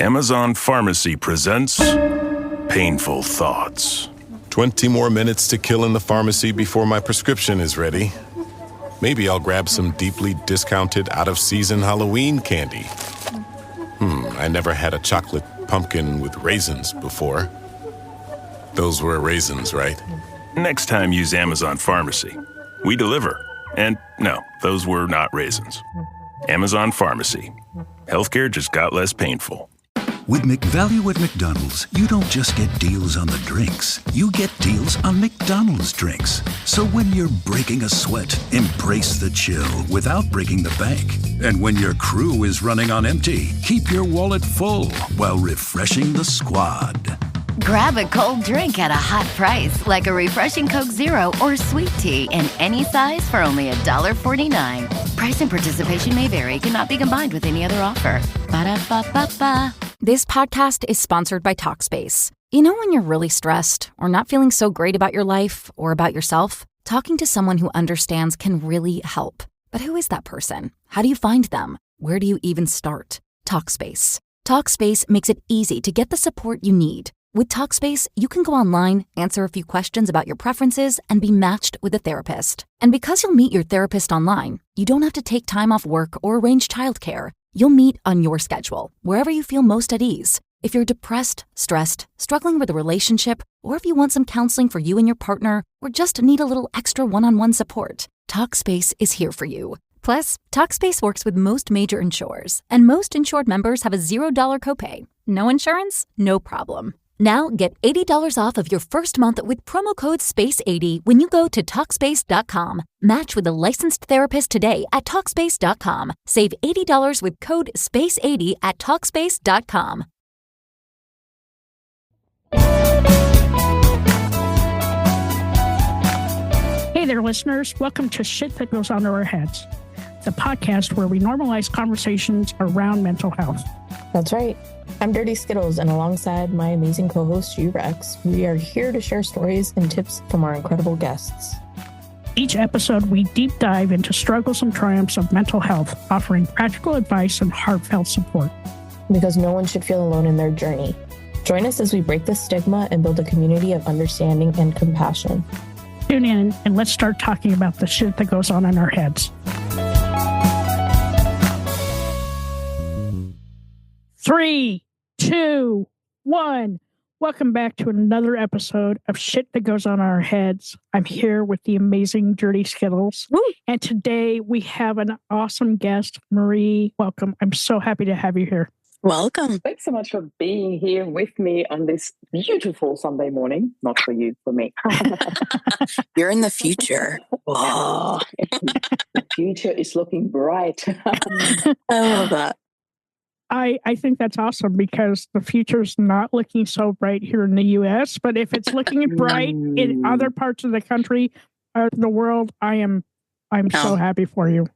Amazon Pharmacy presents Painful Thoughts. 20 more minutes to kill in the pharmacy before my prescription is ready. Maybe I'll grab some deeply discounted, out-of-season Halloween candy. I never had a chocolate pumpkin with raisins before. Those were raisins, right? Next time, use Amazon Pharmacy. We deliver. And no, those were not raisins. Amazon Pharmacy. Healthcare just got less painful. With McValue at McDonald's, you don't just get deals on the drinks. You get deals on McDonald's drinks. So when you're breaking a sweat, embrace the chill without breaking the bank. And when your crew is running on empty, keep your wallet full while refreshing the squad. Grab a cold drink at a hot price, like a refreshing Coke Zero or sweet tea in any size for only $1.49. Price and participation may vary. Cannot be combined with any other offer. Ba-da-ba-ba-ba. This podcast is sponsored by Talkspace. You know when you're really stressed or not feeling so great about your life or about yourself? Talking to someone who understands can really help. But who is that person? How do you find them? Where do you even start? Talkspace. Talkspace makes it easy to get the support you need. With Talkspace, you can go online, answer a few questions about your preferences, and be matched with a therapist. And because you'll meet your therapist online, you don't have to take time off work or arrange childcare. You'll meet on your schedule, wherever you feel most at ease. If you're depressed, stressed, struggling with a relationship, or if you want some counseling for you and your partner, or just need a little extra one-on-one support, Talkspace is here for you. Plus, Talkspace works with most major insurers, and most insured members have a $0 copay. No insurance? No problem. Now get $80 off of your first month with promo code SPACE80 when you go to Talkspace.com. Match with a licensed therapist today at Talkspace.com. Save $80 with code SPACE80 at Talkspace.com. Hey there, listeners. Welcome to Shit That Goes Under Our Heads, the podcast where we normalize conversations around mental health. That's right. I'm Dirty Skittles, and alongside my amazing co-host, Rex, we are here to share stories and tips from our incredible guests. Each episode, we deep dive into struggles and triumphs of mental health, offering practical advice and heartfelt support. Because no one should feel alone in their journey. Join us as we break the stigma and build a community of understanding and compassion. Tune in and let's start talking about the shit that goes on in our heads. 3, 2, 1. Welcome back to another episode of Shit That Goes On Our Heads. I'm here with the amazing Dirty Skittles. Woo! And today we have an awesome guest, Marie. Welcome. I'm so happy to have you here. Welcome. Thanks so much for being here with me on this beautiful Sunday morning. Not for you, for me. You're in the future. Whoa. The future is looking bright. I love that. I think that's awesome because the future's not looking so bright here in the U.S., but if it's looking bright in other parts of the country or the world, I'm so happy for you.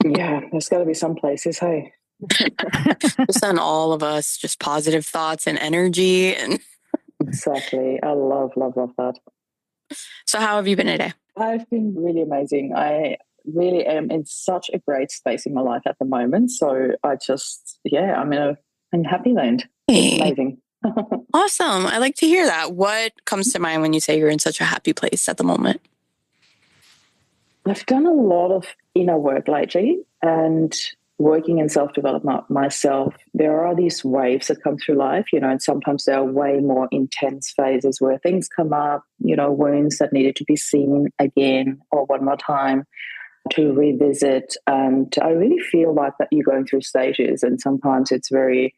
Yeah, there's got to be some places, hey. Just on all of us, just positive thoughts and energy. And Exactly. I love that. So how have you been today? I've been really amazing. I really am in such a great space in my life at the moment. So I'm in happy land. It's amazing. Awesome. I like to hear that. What comes to mind when you say you're in such a happy place at the moment? I've done a lot of inner work lately and working in self-development myself. There are these waves that come through life, and sometimes there are way more intense phases where things come up, wounds that needed to be seen again or one more time to revisit. And I really feel like that you're going through stages, and sometimes it's very,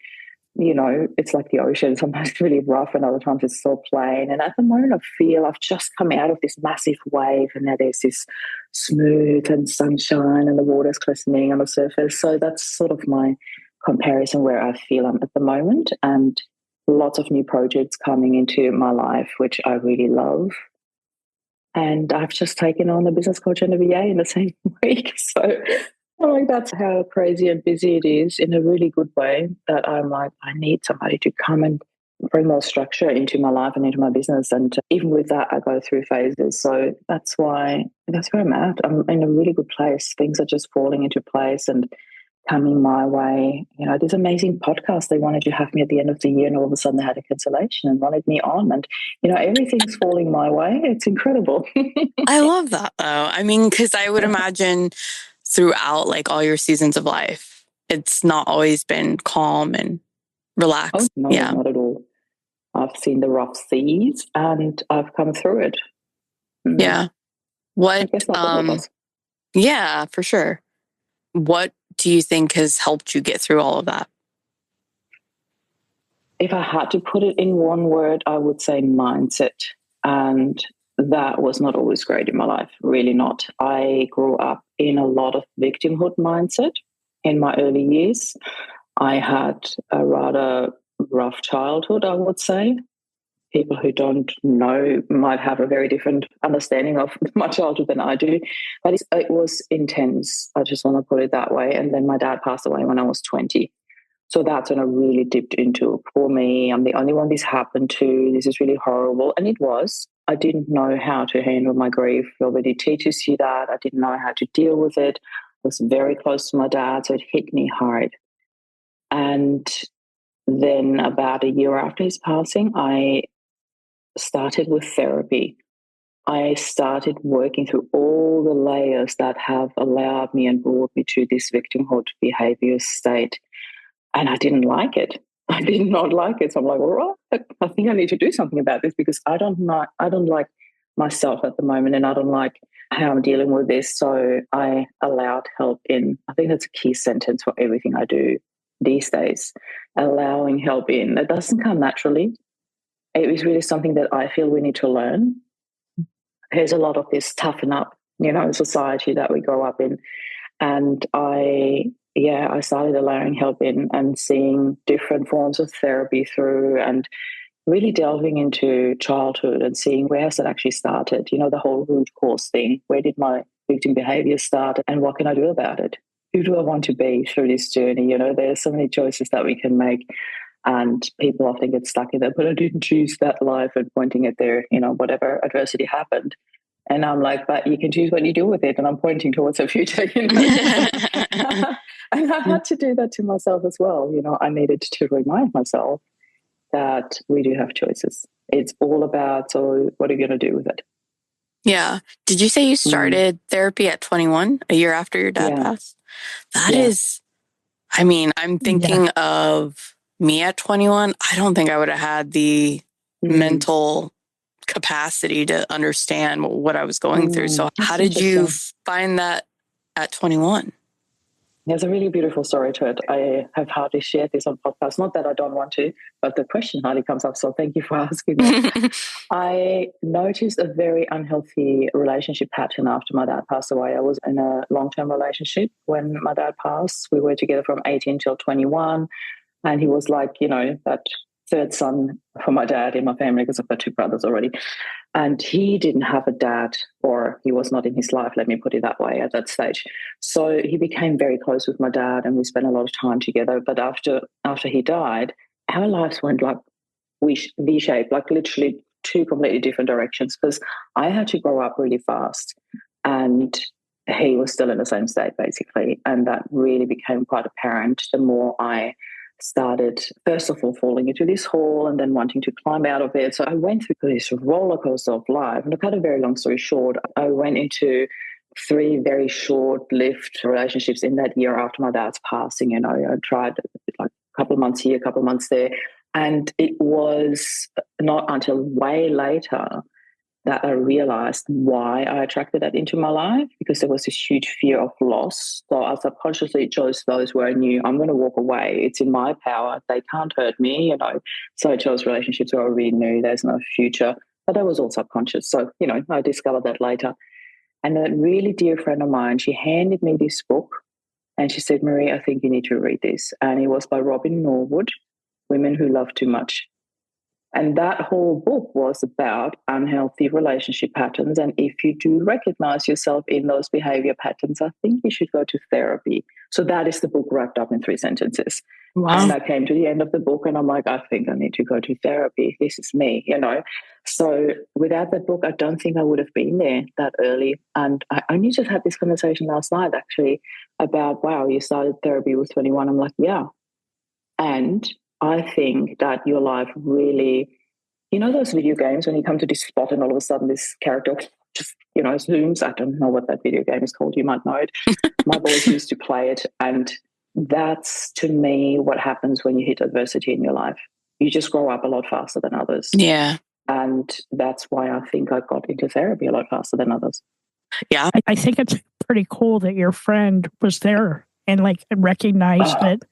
it's like the ocean. Sometimes it's really rough and other times it's so plain. And at the moment I feel I've just come out of this massive wave and now there's this smooth and sunshine and the water's glistening on the surface. So that's sort of my comparison where I feel I'm at the moment, and lots of new projects coming into my life, which I really love. And I've just taken on a business coach and a VA in the same week. So I'm like, that's how crazy and busy it is in a really good way, that I'm like, I need somebody to come and bring more structure into my life and into my business. And even with that, I go through phases. So that's where I'm at. I'm in a really good place. Things are just falling into place and coming my way. This amazing podcast, they wanted to have me at the end of the year, and all of a sudden they had a cancellation and wanted me on. And, everything's falling my way. It's incredible. I love that, though. I mean, because I would imagine throughout like all your seasons of life, it's not always been calm and relaxed. Oh, no, yeah. Not at all. I've seen the rough seas and I've come through it. Yeah. What, I guess like all of us. Yeah, for sure. What do you think has helped you get through all of that? If I had to put it in one word, I would say mindset. And that was not always great in my life, really not. I grew up in a lot of victimhood mindset in my early years. I had a rather rough childhood, I would say. People who don't know might have a very different understanding of my childhood than I do. But it was intense. I just want to put it that way. And then my dad passed away when I was 20. So that's when I really dipped into, for me, I'm the only one this happened to. This is really horrible. And it was. I didn't know how to handle my grief. Nobody teaches you that. I didn't know how to deal with it. I was very close to my dad, so it hit me hard. And then about a year after his passing, I started with therapy. I started working through all the layers that have allowed me and brought me to this victimhood behavior state. And I didn't like it. I did not like it. So I'm like, all right, I think I need to do something about this because I don't like myself at the moment, and I don't like how I'm dealing with this. So I allowed help in. I think that's a key sentence for everything I do these days, allowing help in. That doesn't come naturally. It was really something that I feel we need to learn. There's a lot of this toughen up, society that we grow up in. And I started allowing help in and seeing different forms of therapy through, and really delving into childhood and seeing where has it actually started, the whole root cause thing. Where did my victim behavior start and what can I do about it? Who do I want to be through this journey? There's so many choices that we can make. And people often get stuck in that, but I didn't choose that life, and pointing at their, whatever adversity happened. And I'm like, but you can choose what you do with it. And I'm pointing towards the future, And I had to do that to myself as well. I needed to remind myself that we do have choices. It's all about, so what are you going to do with it? Yeah. Did you say you started therapy at 21, a year after your dad passed? That is, I'm thinking of me at 21. I don't think I would have had the mental capacity to understand what I was going through. So how did you find that at 21? There's a really beautiful story to it. I have hardly shared this on podcasts. Not that I don't want to, but the question hardly comes up. So thank you for asking me. I noticed a very unhealthy relationship pattern after my dad passed away. I was in a long-term relationship when my dad passed. We were together from 18 till 21. And he was like, that third son for my dad in my family, because I've got two brothers already. And he didn't have a dad, or he was not in his life, let me put it that way, at that stage. So he became very close with my dad, and we spent a lot of time together. But after he died, our lives went like V-shaped, like literally two completely different directions, because I had to grow up really fast, and he was still in the same state, basically. And that really became quite apparent the more I started, first of all, falling into this hole and then wanting to climb out of it. So I went through this roller coaster of life. And to cut a very long story short, I went into 3 very short-lived relationships in that year after my dad's passing. I tried like a couple of months here, a couple of months there. And it was not until way later that I realized why I attracted that into my life, because there was this huge fear of loss. So I subconsciously chose those where I knew I'm going to walk away. It's in my power. They can't hurt me, So I chose relationships where I really knew there's no future. But that was all subconscious. So, I discovered that later. And a really dear friend of mine, she handed me this book and she said, Marie, I think you need to read this. And it was by Robin Norwood, Women Who Love Too Much. And that whole book was about unhealthy relationship patterns. And if you do recognize yourself in those behavior patterns, I think you should go to therapy. So that is the book wrapped up in 3 sentences. And I came to the end of the book and I'm like, I think I need to go to therapy. This is me, you know. So without that book, I don't think I would have been there that early. And I only just had this conversation last night, actually, about, wow, you started therapy with 21. I'm like, yeah. And I think that your life really, you know, those video games when you come to this spot and all of a sudden this character just, you know, zooms. I don't know what that video game is called. You might know it. My boys used to play it. And that's, to me, what happens when you hit adversity in your life. You just grow up a lot faster than others. Yeah. And that's why I think I got into therapy a lot faster than others. Yeah. I think it's pretty cool that your friend was there and like recognized that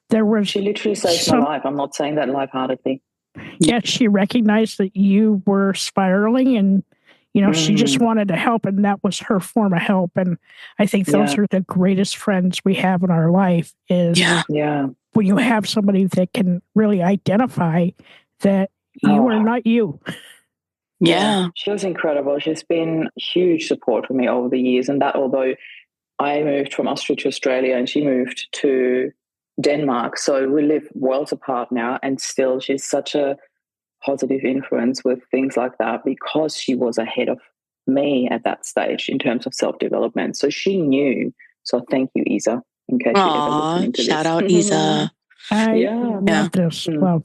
there was. She literally saved my life. I'm not saying that lightheartedly. Yeah, she recognized that you were spiraling and, you know, she just wanted to help, and that was her form of help. And I think those are the greatest friends we have in our life is when you have somebody that can really identify that you are not you. Yeah. She was incredible. She's been huge support for me over the years. And that, although I moved from Austria to Australia and she moved to Denmark, so we live worlds apart now, and still she's such a positive influence with things like that because she was ahead of me at that stage in terms of self-development. So she knew. So thank you, Isa, in case you're ever listening to shout this. out Isa. I love this. Love.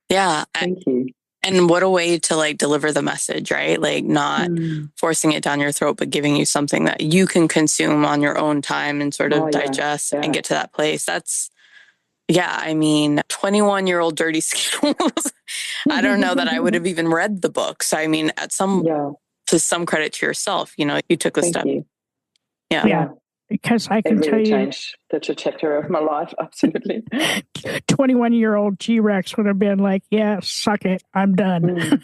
Yeah. Thank you. And what a way to like deliver the message, right? Like not forcing it down your throat, but giving you something that you can consume on your own time and sort of digest and get to that place. That's, I mean, 21-year-old Dirty Skittles. I don't know that I would have even read the book. So, I mean, to some credit to yourself, you know, you took the step. You. Yeah. Because I can tell you, changed the trajectory of my life. Absolutely. 21-year-old G-Rex would have been like, yeah, suck it. I'm done.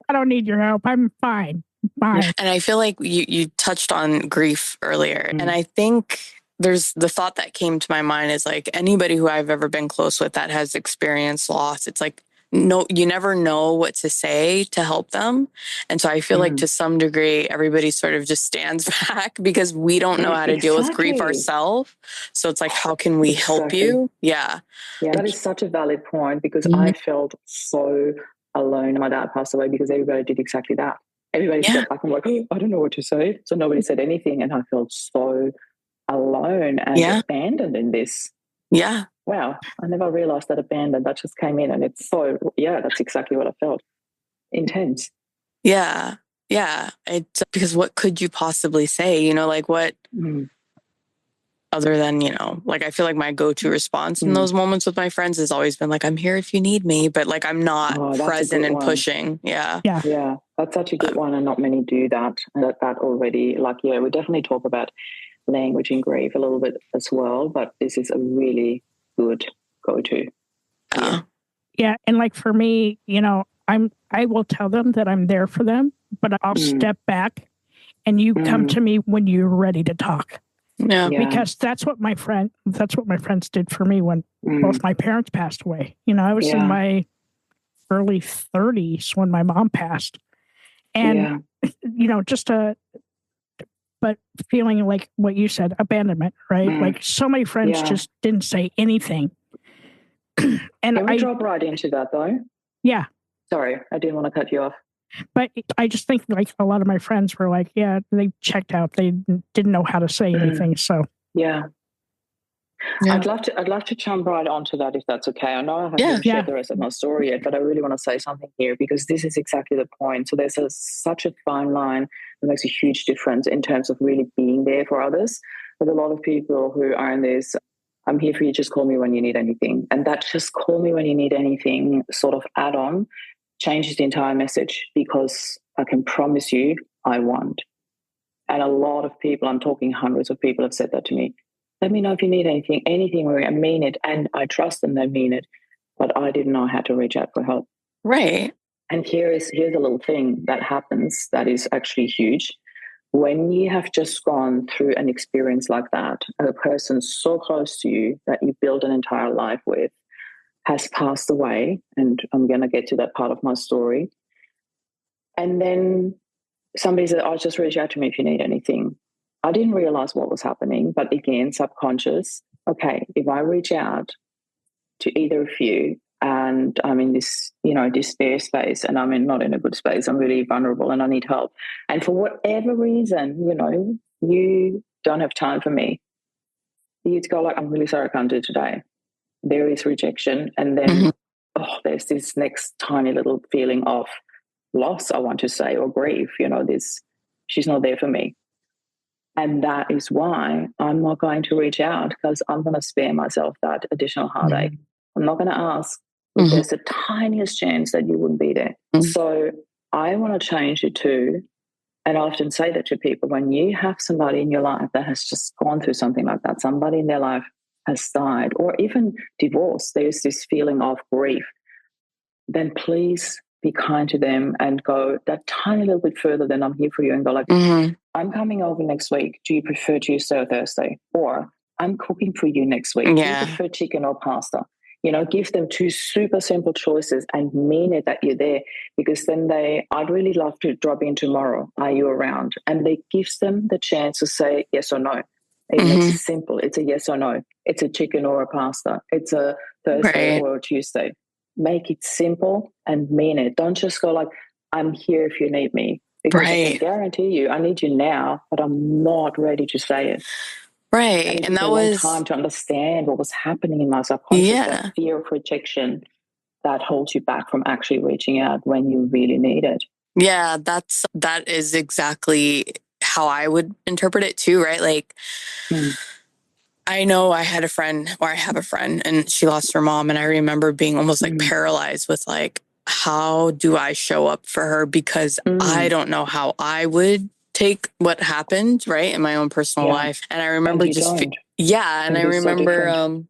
I don't need your help. I'm fine. Fine. And I feel like you touched on grief earlier. And I think there's the thought that came to my mind is like anybody who I've ever been close with that has experienced loss, it's like, no, you never know what to say to help them. And so I feel like to some degree, everybody sort of just stands back because we don't know how to deal with grief ourselves. So it's like, how can we help you? Yeah. Yeah, that is such a valid point because I felt so alone. My dad passed away because everybody did exactly that. Everybody stepped back and like, oh, I don't know what to say. So nobody said anything. And I felt so alone and abandoned in this. Yeah. Wow, I never realized that abandon that just came in, and it's so, that's exactly what I felt. Intense. Yeah. Yeah. Because what could you possibly say? You know, like what other than, you know, like I feel like my go-to response in those moments with my friends has always been like, I'm here if you need me, but like I'm not present and pushing. Yeah. Yeah. That's such a good one, and not many do that. And that already, like, we definitely talk about language and grief a little bit as well, but this is a really good go-to. Yeah, and like for me, you know, I will tell them that I'm there for them, but I'll step back and you come to me when you're ready to talk. Yeah. Because that's what my friends did for me when both my parents passed away. You know, I was in my early 30s when my mom passed. And you know, but feeling like what you said, abandonment, right? Like so many friends just didn't say anything. And Can we drop right into that though? Yeah. Sorry, I didn't want to cut you off. But I just think like a lot of my friends were like, they checked out. They didn't know how to say anything. So I'd love to jump right onto that if that's okay. I know I haven't shared the rest of my story yet, but I really want to say something here because this is exactly the point. So there's such a fine line that makes a huge difference in terms of really being there for others. But a lot of people who are in this, I'm here for you, just call me when you need anything. And that just call me when you need anything sort of add-on changes the entire message because I can promise you I won't. And a lot of people, I'm talking hundreds of people have said that to me. Let me know if you need anything where I mean it. And I trust them, they mean it. But I didn't know how to reach out for help. Right. And here's a little thing that happens that is actually huge. When you have just gone through an experience like that, a person so close to you that you build an entire life with has passed away, and I'm going to get to that part of my story. And then somebody said, "Oh, just reach out to me if you need anything." I didn't realize what was happening, but again, subconscious. Okay, if I reach out, to either of you, and I'm in this, despair space, and I'm not in a good space. I'm really vulnerable and I need help. And for whatever reason, you don't have time for me. You'd go like, I'm really sorry, I can't do it today. There is rejection. And then, there's this next tiny little feeling of loss, I want to say, or grief, she's not there for me. And that is why I'm not going to reach out, because I'm going to spare myself that additional heartache. I'm not going to ask if there's the tiniest chance that you wouldn't be there. So I want to change it too. And I often say that to people, when you have somebody in your life that has just gone through something like that, somebody in their life has died, or even divorce, there's this feeling of grief, then please be kind to them and go that tiny little bit further than I'm here for you, and go like, I'm coming over next week. Do you prefer Tuesday or Thursday? Or I'm cooking for you next week. Yeah. Do you prefer chicken or pasta? Give them two super simple choices and mean it that you're there, because then I'd really love to drop in tomorrow. Are you around? And it gives them the chance to say yes or no. It makes it simple. It's a yes or no. It's a chicken or a pasta. It's a Thursday or a Tuesday. Make it simple and mean it. Don't just go like, I'm here if you need me. Because I can guarantee you, I need you now, but I'm not ready to say it. Right. And that was time to understand what was happening in my subconscious, that fear of rejection that holds you back from actually reaching out when you really need it. Yeah, that is exactly how I would interpret it too, right? Like, I know I have a friend, and she lost her mom. And I remember being almost like paralyzed with like, how do I show up for her? Because I don't know how I would take what happened, right, in my own personal life. And I remember I remember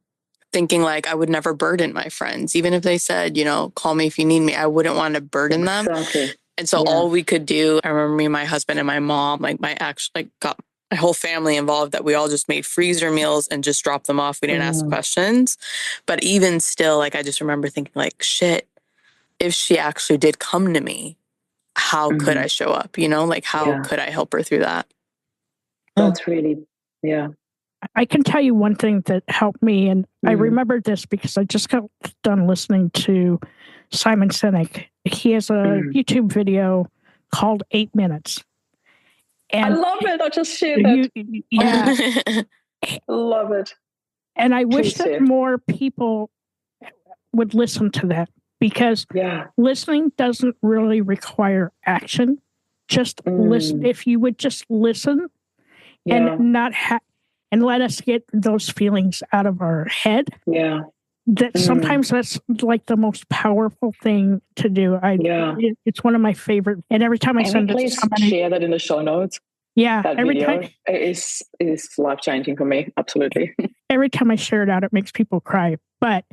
thinking like I would never burden my friends, even if they said, call me if you need me. I wouldn't want to burden them. And so all we could do, I remember me, my husband, and my mom, like got my whole family involved, that we all just made freezer meals and just dropped them off. We didn't ask questions. But even still, like, I just remember thinking like, shit, if she actually did come to me, how could I show up? Like, how could I help her through that? That's really, I can tell you one thing that helped me, and I remember this because I just got done listening to Simon Sinek. He has a YouTube video called 8 Minutes. And I love it. I just shared that. Love it. And I wish that more people would listen to that, because listening doesn't really require action. Just listen. If you would just listen and not and let us get those feelings out of our head. Yeah. That sometimes that's like the most powerful thing to do. It's one of my favorite. And every time I send it to somebody, share that in the show notes. Yeah, that every video time it is life changing for me. Absolutely. Every time I share it out, it makes people cry. But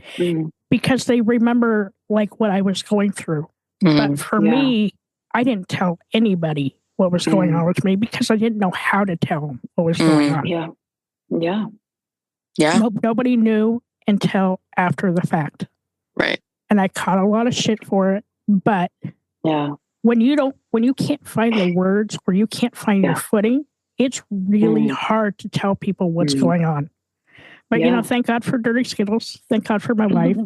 because they remember like what I was going through. But for me, I didn't tell anybody what was going on with me, because I didn't know how to tell them what was going on. Nobody knew until after the fact. Right. And I caught a lot of shit for it. But when you can't find the words, or you can't find your footing, it's really hard to tell people what's going on. But, thank God for Dirty Skittles. Thank God for my wife.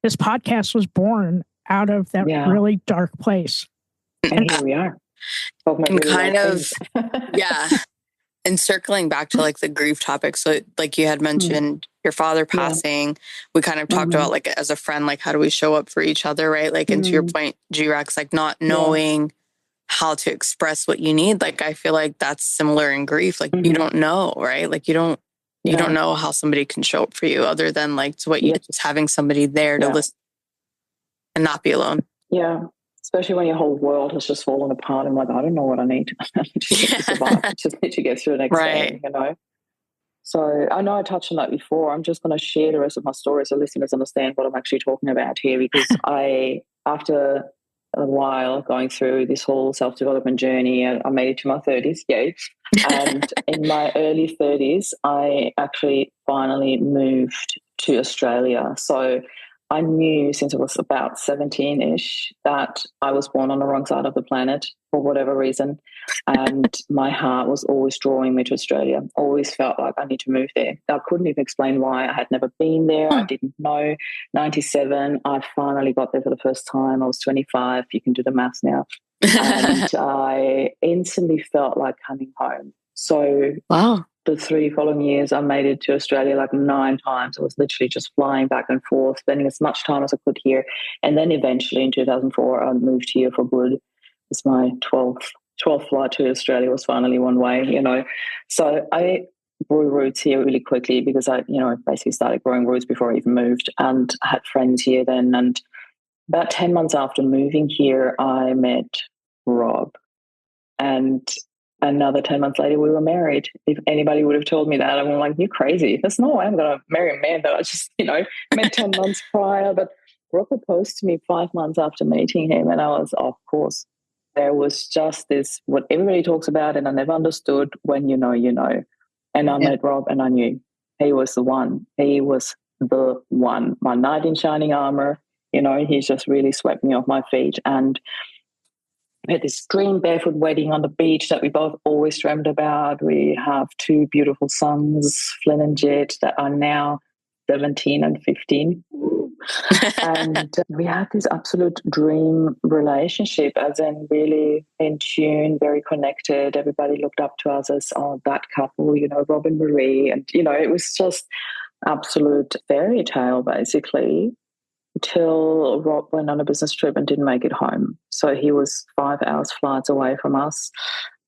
This podcast was born out of that really dark place. And here we are. And kind of, and circling back to like the grief topic. So like you had mentioned your father passing, we kind of talked about like as a friend, like how do we show up for each other, right? Like, and to your point, G-Rex, like not knowing how to express what you need. Like, I feel like that's similar in grief. Like you don't know, right? Like you don't know how somebody can show up for you, other than like to what you just having somebody there to listen and not be alone. Yeah. Especially when your whole world has just fallen apart. I'm like, I don't know what I need to survive. I just need to get through the next day, So I know I touched on that before. I'm just going to share the rest of my story so listeners understand what I'm actually talking about here, because after a while going through this whole self-development journey, I made it to my 30s, and in my early 30s, I actually finally moved to Australia. So I knew since I was about 17-ish that I was born on the wrong side of the planet for whatever reason. And my heart was always drawing me to Australia. Always felt like I need to move there. I couldn't even explain why. I had never been there. I didn't know. 97, I finally got there for the first time. I was 25. You can do the maths now. And I instantly felt like coming home. So Wow. the 3 following years, I made it to Australia like 9 times. I was literally just flying back and forth, spending as much time as I could here. And then eventually in 2004, I moved here for good. It was my 12th flight to Australia was finally one way, you know. So I grew roots here really quickly because I, you know, basically started growing roots before I even moved, and I had friends here then. And about 10 months after moving here, I met Rob. And another 10 months later, we were married. If anybody would have told me that, I'm like, you're crazy. There's no way I'm going to marry a man that I just, you know, met 10 months prior. But Rob proposed to me 5 months after meeting him. And I was, of course, there was just this, what everybody talks about, and I never understood, when you know, you know. And I met Rob and I knew he was the one. He was the one. My knight in shining armor, you know, he just really swept me off my feet. And we had this dream barefoot wedding on the beach that we both always dreamed about. We have 2 beautiful sons, Flynn and Jet, that are now 17 and 15. And we had this absolute dream relationship, as in really in tune, very connected. Everybody looked up to us as, oh, that couple, you know, Rob and Marie. And, you know, it was just absolute fairy tale, basically, till Rob went on a business trip and didn't make it home. So he was 5 hours flights away from us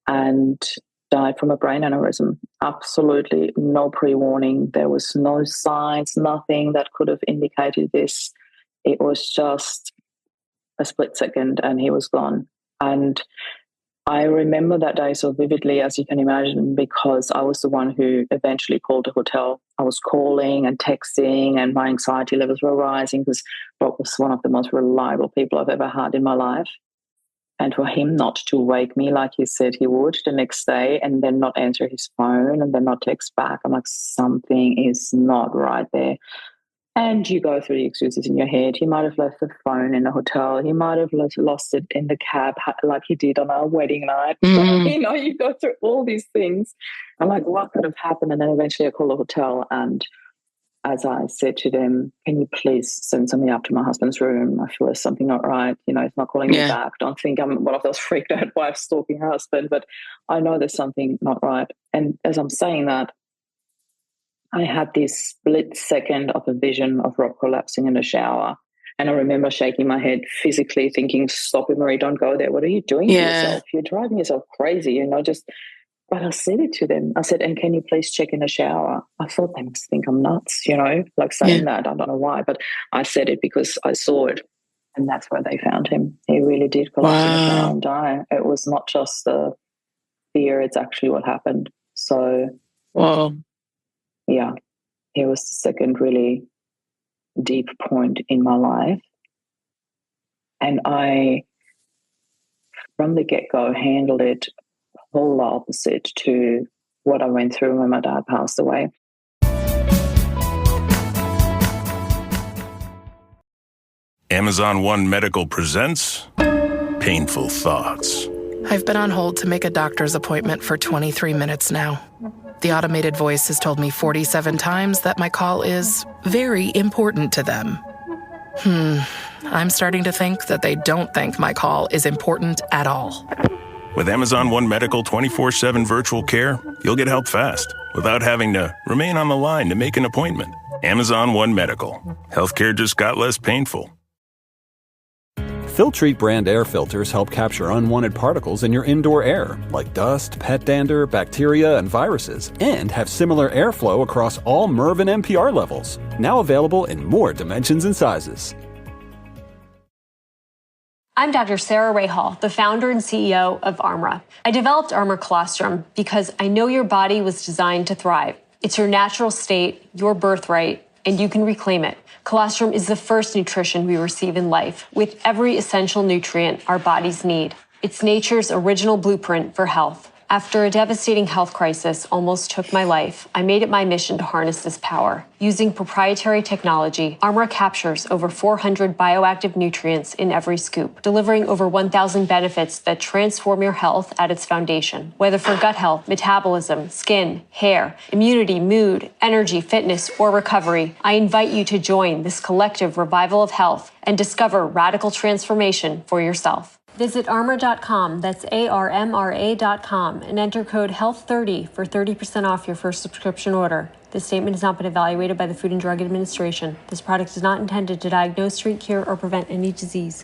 and died from a brain aneurysm. Absolutely no pre-warning. There was no signs, nothing that could have indicated this. It was just a split second and he was gone. And I remember that day so vividly, as you can imagine, because I was the one who eventually called a hotel. I was calling and texting, and my anxiety levels were rising because Rob was one of the most reliable people I've ever had in my life. And for him not to wake me like he said he would the next day, and then not answer his phone and then not text back, I'm like, something is not right there. And you go through the excuses in your head. He might have left the phone in the hotel. He might have lost it in the cab like he did on our wedding night. Mm-hmm. You know, you go through all these things. I'm like, what could have happened? And then eventually I call the hotel, and as I said to them, can you please send somebody up to my husband's room? I feel there's something not right. You know, he's not calling me back. Don't think I'm one of those freaked out wives stalking her husband, but I know there's something not right. And as I'm saying that, I had this split second of a vision of Rob collapsing in the shower. And I remember shaking my head physically, thinking, stop it, Marie, don't go there. What are you doing to yourself? You're driving yourself crazy, you know, just... But I said it to them. I said, and can you please check in the shower? I thought they must think I'm nuts, you know, like saying that. I don't know why, but I said it because I saw it. And that's where they found him. He really did collapse in the shower and die. It was not just the fear, it's actually what happened. So, yeah, it was the second really deep point in my life. And I, from the get-go, handled it whole opposite to what I went through when my dad passed away. Amazon One Medical presents Painful Thoughts. I've been on hold to make a doctor's appointment for 23 minutes now. The automated voice has told me 47 times that my call is very important to them. I'm starting to think that they don't think my call is important at all. With Amazon One Medical 24/7 virtual care, you'll get help fast without having to remain on the line to make an appointment. Amazon One Medical. Healthcare just got less painful. Filtrete brand air filters help capture unwanted particles in your indoor air, like dust, pet dander, bacteria, and viruses, and have similar airflow across all MERV and NPR levels. Now available in more dimensions and sizes. I'm Dr. Sarah Ray Hall, the founder and CEO of Armra. I developed Armra Colostrum because I know your body was designed to thrive. It's your natural state, your birthright, and you can reclaim it. Colostrum is the first nutrition we receive in life, with every essential nutrient our bodies need. It's nature's original blueprint for health. After a devastating health crisis almost took my life, I made it my mission to harness this power. Using proprietary technology, Armra captures over 400 bioactive nutrients in every scoop, delivering over 1,000 benefits that transform your health at its foundation. Whether for gut health, metabolism, skin, hair, immunity, mood, energy, fitness, or recovery, I invite you to join this collective revival of health and discover radical transformation for yourself. Visit armor.com, that's ARMRA.com, and enter code HEALTH30 for 30% off your first subscription order. This statement has not been evaluated by the Food and Drug Administration. This product is not intended to diagnose, treat, cure, or prevent any disease.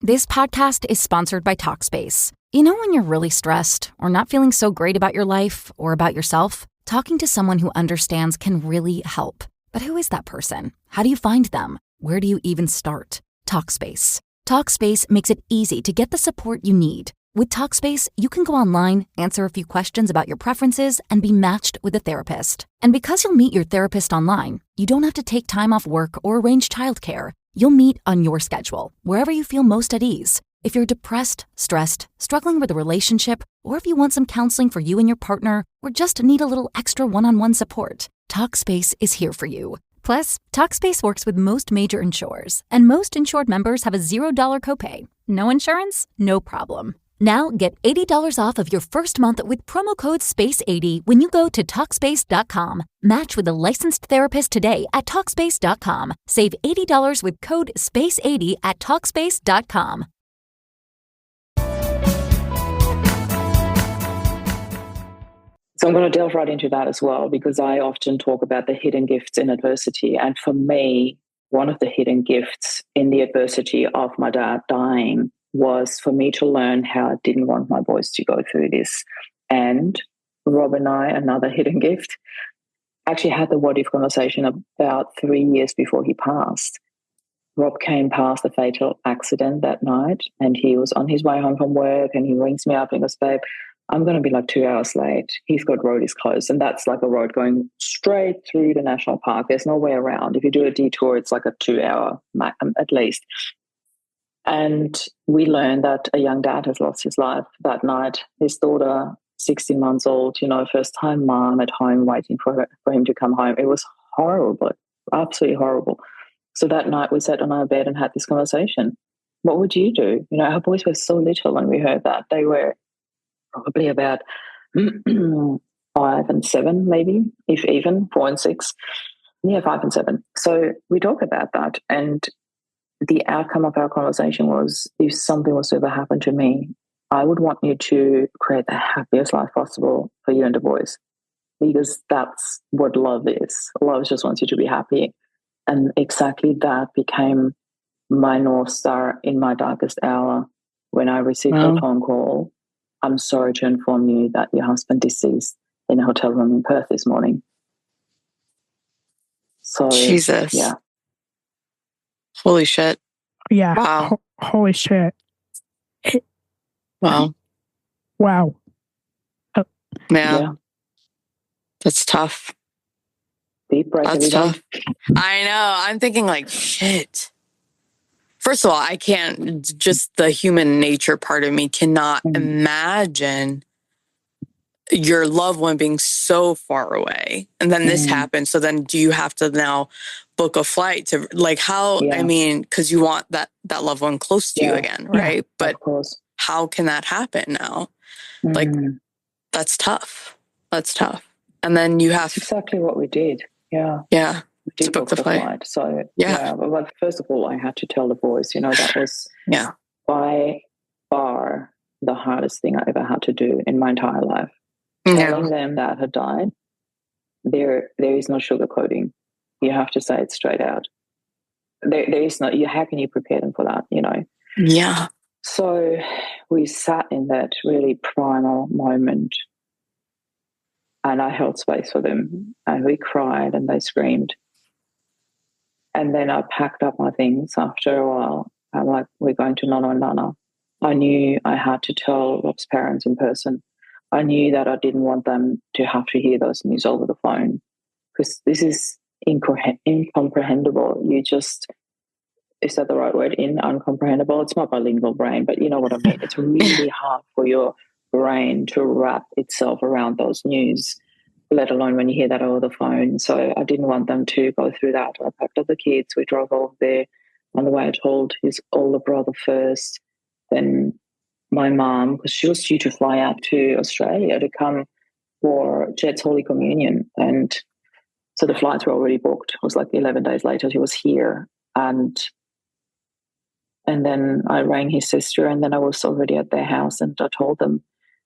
This podcast is sponsored by Talkspace. You know when you're really stressed or not feeling so great about your life or about yourself? Talking to someone who understands can really help. But who is that person? How do you find them? Where do you even start? Talkspace. Talkspace makes it easy to get the support you need. With Talkspace, you can go online, answer a few questions about your preferences, and be matched with a therapist. And because you'll meet your therapist online, you don't have to take time off work or arrange childcare. You'll meet on your schedule, wherever you feel most at ease. If you're depressed, stressed, struggling with a relationship, or if you want some counseling for you and your partner, or just need a little extra one-on-one support, Talkspace is here for you. Plus, Talkspace works with most major insurers, and most insured members have a $0 copay. No insurance? No problem. Now get $80 off of your first month with promo code SPACE80 when you go to Talkspace.com. Match with a licensed therapist today at Talkspace.com. Save $80 with code SPACE80 at Talkspace.com. So I'm going to delve right into that as well, because I often talk about the hidden gifts in adversity. And for me, one of the hidden gifts in the adversity of my dad dying was for me to learn how I didn't want my boys to go through this. And Rob and I, another hidden gift, actually had the what if conversation about 3 years before he passed. Rob came past a fatal accident that night, and he was on his way home from work, and he rings me up and goes, "Babe, I'm going to be like 2 hours late. Heathcote Road is closed." And that's like a road going straight through the national park. There's no way around. If you do a detour, it's like a 2 hour at least. And we learned that a young dad has lost his life that night. His daughter, 16 months old, first time mom at home waiting for him to come home. It was horrible, absolutely horrible. So that night we sat on our bed and had this conversation. What would you do? Our boys were so little when we heard that. They were probably about 5 and 7, maybe, if even 4 and 6. Yeah, 5 and 7. So we talk about that. And the outcome of our conversation was, if something was to ever happen to me, I would want you to create the happiest life possible for you and the boys, because that's what love is. Love just wants you to be happy. And exactly that became my North Star in my darkest hour when I received a phone call. "I'm sorry to inform you that your husband deceased in a hotel room in Perth this morning." So, Jesus. yeah. Holy shit. Yeah. Wow. Holy shit. Wow. Wow. Yeah. That's tough. Deep breath. That's tough. I know. I'm thinking like, shit. First of all, I can't, just the human nature part of me cannot imagine your loved one being so far away. And then this happens. So then do you have to now book a flight to, like, how, I mean, because you want that loved one close to you again, right? But how can that happen now? Like, that's tough. That's tough. And then you have... That's exactly what we did. Yeah. Yeah. We did book the flight. So, but first of all, I had to tell the boys, that was by far the hardest thing I ever had to do in my entire life. Telling them that had died, there is no sugarcoating. You have to say it straight out. There is no, how can you prepare them for that, Yeah. So we sat in that really primal moment, and I held space for them, and we cried and they screamed. And then I packed up my things after a while. I'm like, we're going to Nana and Nana. I knew I had to tell Rob's parents in person. I knew that I didn't want them to have to hear those news over the phone, because this is incomprehensible. Is that the right word? Uncomprehensible? It's my bilingual brain, but you know what I mean. It's really hard for your brain to wrap itself around those news, let alone when you hear that over the phone. So I didn't want them to go through that. I packed up the kids. We drove over there. On the way, I told his older brother first, then my mom, because she was due to fly out to Australia to come for Jet's Holy Communion. And so the flights were already booked. It was like 11 days later, she was here. And then I rang his sister, and then I was already at their house, and I told them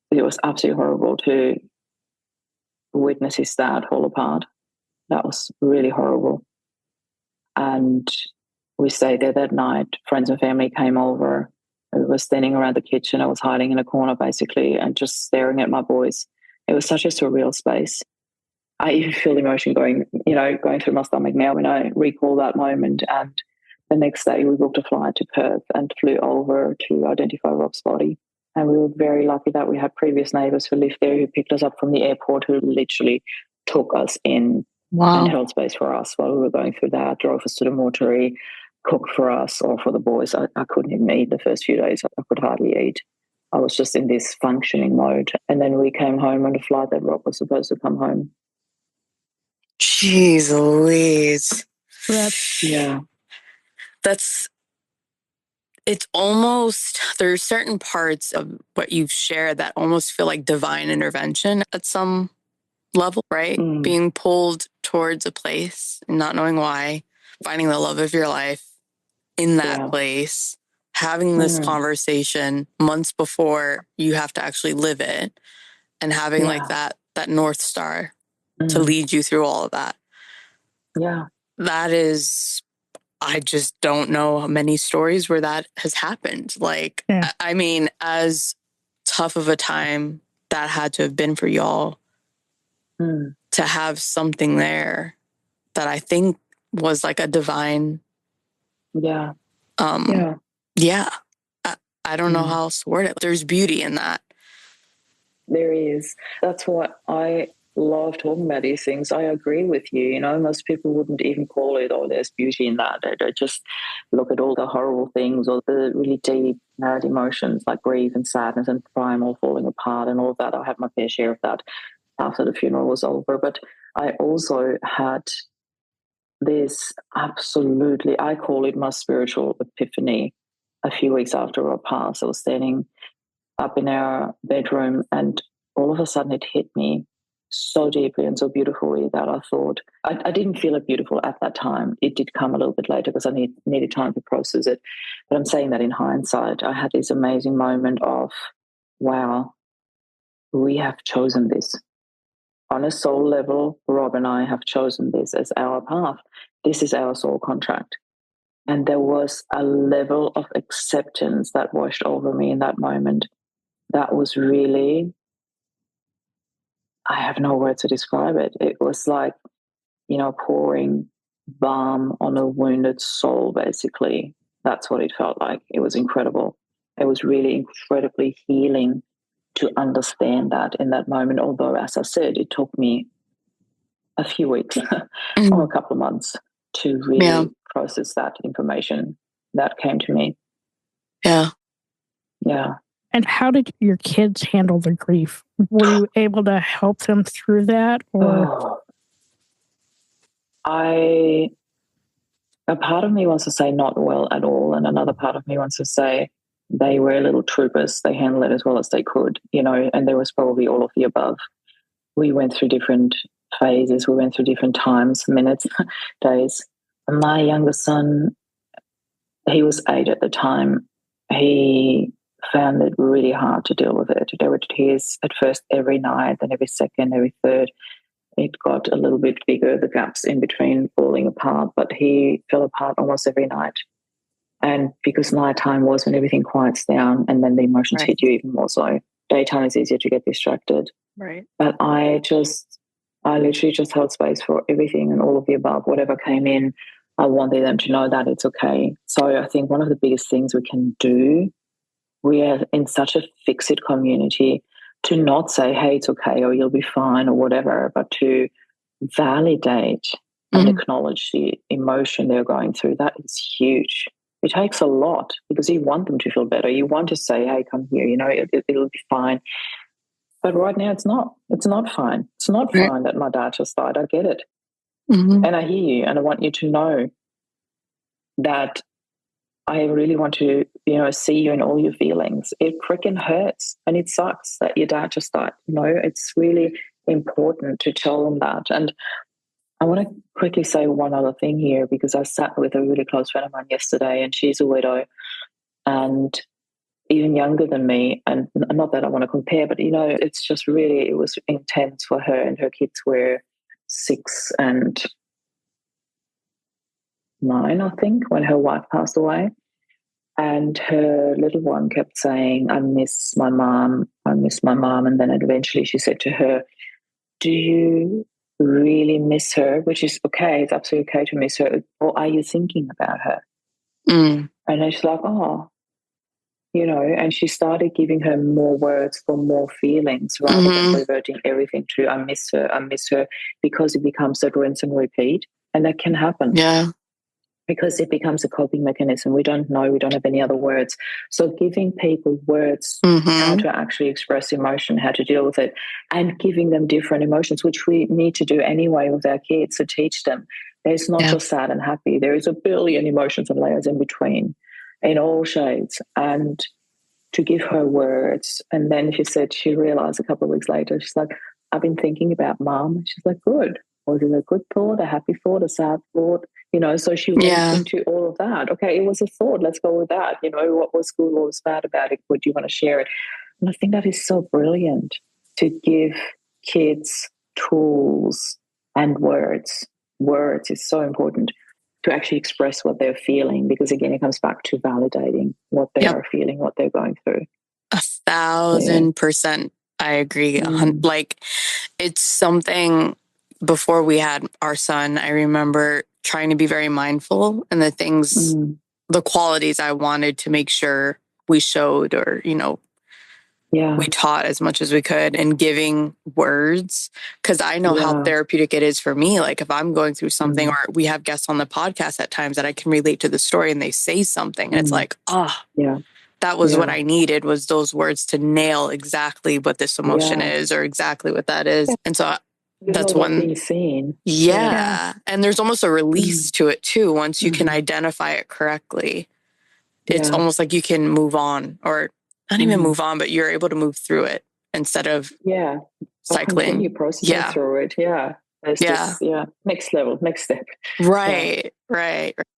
it was absolutely horrible to witness his dad fall apart. That was really horrible. And we stayed there that night. Friends and family came over. We were standing around the kitchen. I was hiding in a corner basically and just staring at my boys. It was such a surreal space. I even feel emotion going through my stomach now when I recall that moment. And the next day we booked a flight to Perth and flew over to identify Rob's body. And we were very lucky that we had previous neighbours who lived there who picked us up from the airport, who literally took us in and held space for us while we were going through that, drove us to the mortuary, cooked for us or for the boys. I couldn't even eat the first few days. I could hardly eat. I was just in this functioning mode. And then we came home on the flight that Rob was supposed to come home. Jeez Louise. Yeah. It's almost, there's certain parts of what you've shared that almost feel like divine intervention at some level, right? Being pulled towards a place and not knowing why, finding the love of your life in that place, having this conversation months before you have to actually live it, and having like that North Star to lead you through all of that. Yeah. That is, I just don't know many stories where that has happened. Like, I mean, as tough of a time that had to have been for y'all, to have something there that I think was like a divine. Yeah. Yeah. I don't know how else to word it. There's beauty in that. There is. That's what I love talking about these things. I agree with you. You know, most people wouldn't even call it, oh, there's beauty in that. They just look at all the horrible things or the really deep, mad emotions like grief and sadness and primal falling apart and all of that. I had my fair share of that after the funeral was over. But I also had this absolutely, I call it my spiritual epiphany a few weeks after I passed. I was standing up in our bedroom and all of a sudden it hit me so deeply and so beautifully that I thought, I didn't feel it beautiful at that time. It did come a little bit later because I needed time to process it. But I'm saying that in hindsight, I had this amazing moment of, wow, we have chosen this. On a soul level, Rob and I have chosen this as our path. This is our soul contract. And there was a level of acceptance that washed over me in that moment. That was really, I have no words to describe it. It was like, you know, pouring balm on a wounded soul, basically. That's what it felt like. It was incredible. It was really incredibly healing to understand that in that moment. Although, as I said, it took me a few weeks or a couple of months to really process that information that came to me. Yeah. Yeah. And how did your kids handle the grief? Were you able to help them through that? Or a part of me wants to say not well at all, and another part of me wants to say they were little troopers. They handled it as well as they could, you know, and there was probably all of the above. We went through different phases. We went through different times, minutes, days. My youngest son, he was 8 at the time. He found it really hard to deal with it. There were tears at first every night, then every second, every third. It got a little bit bigger, the gaps in between falling apart, but he fell apart almost every night. And because nighttime was when everything quiets down and then the emotions hit you even more so. Daytime is easier to get distracted. Right. But I literally just held space for everything and all of the above, whatever came in. I wanted them to know that it's okay. So I think one of the biggest things we can do, we are in such a fix-it community, to not say, hey, it's okay, or you'll be fine, or whatever, but to validate and acknowledge the emotion they're going through. That is huge. It takes a lot because you want them to feel better. You want to say, hey, come here, it'll be fine. But right now it's not. It's not fine. It's not fine that my dad just died. I get it. Mm-hmm. And I hear you, and I want you to know that I really want to, see you in all your feelings. It freaking hurts and it sucks that your dad just died. It's really important to tell them that. And I want to quickly say one other thing here, because I sat with a really close friend of mine yesterday, and she's a widow and even younger than me. And not that I want to compare, but, it's just really, it was intense for her, and her kids were 6 and 9, I think, when her wife passed away. And her little one kept saying, I miss my mom. I miss my mom. And then eventually she said to her, do you really miss her? Which is okay. It's absolutely okay to miss her. Or are you thinking about her? Mm. And then she's like, oh, and she started giving her more words for more feelings rather than reverting everything to, I miss her, because it becomes a rinse and repeat. And that can happen. Yeah. Because it becomes a coping mechanism. We don't know. We don't have any other words. So giving people words, how to actually express emotion, how to deal with it, and giving them different emotions, which we need to do anyway with our kids, to teach them. There's not just sad and happy. There is a billion emotions and layers in between, in all shades. And to give her words. And then she said she realized a couple of weeks later, she's like, I've been thinking about mom. She's like, good. Was it a good thought, a happy thought, a sad thought? So she went into all of that. Okay, it was a thought. Let's go with that. What was good, what was bad about it? Would you want to share it? And I think that is so brilliant, to give kids tools and words. Words is so important to actually express what they're feeling, because, again, it comes back to validating what they are feeling, what they're going through. 1,000%. I agree. Like, it's something. Before we had our son, I remember trying to be very mindful and the things, the qualities I wanted to make sure we showed, or, we taught as much as we could, and giving words. Because I know how therapeutic it is for me. Like, if I'm going through something, or we have guests on the podcast at times that I can relate to the story, and they say something, and it's like, that was what I needed, was those words to nail exactly what this emotion is, or exactly what that is. And so that's one being seen. And there's almost a release to it too. Once you can identify it correctly, it's almost like you can move on, or not even move on, but you're able to move through it instead of cycling. Continue processing through it. It's just, next level, next step. Right.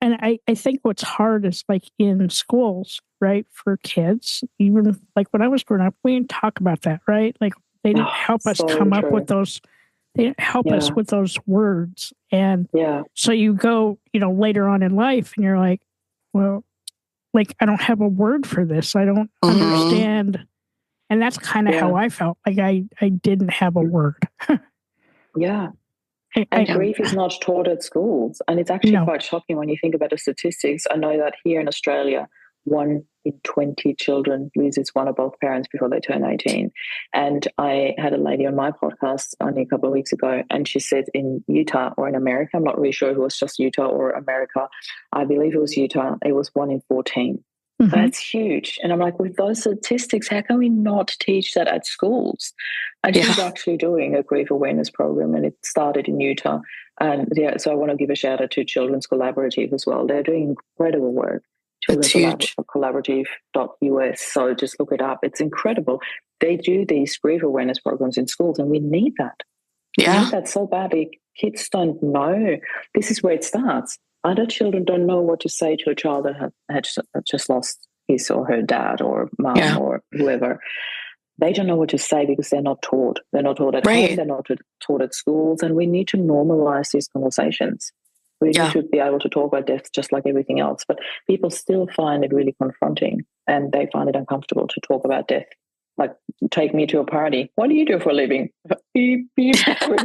And I think what's hard is, like, in schools, right, for kids, even like when I was growing up, we didn't talk about that, right? Like, they didn't help us come up with those. They didn't help us with those words. And so you go, later on in life, and you're like, well, like, I don't have a word for this. I don't understand. And that's kind of how I felt. Like, I didn't have a word. And grief is not taught at schools. And it's actually quite shocking when you think about the statistics. I know that here in Australia, 1 in 20 children loses one or both parents before they turn 18. And I had a lady on my podcast only a couple of weeks ago, and she said in Utah, or in America, I'm not really sure if it was just Utah or America, I believe it was Utah, it was 1 in 14. That's huge. And I'm like, with those statistics, how can we not teach that at schools? And she's actually doing a grief awareness program, and it started in Utah. And so I want to give a shout out to Children's Collaborative as well. They're doing incredible work. Children's Collaborative.us. So just look it up. It's incredible. They do these grief awareness programs in schools, and we need that. We need that so badly. Kids don't know. This is where it starts. Other children don't know what to say to a child that had just lost his or her dad or mom or whoever. They don't know what to say because they're not taught. They're not taught at home. They're not taught at schools. And we need to normalize these conversations. We need to be able to talk about death just like everything else. But people still find it really confronting, and they find it uncomfortable to talk about death. Like, take me to a party. What do you do for a living? Beep, beep. Gather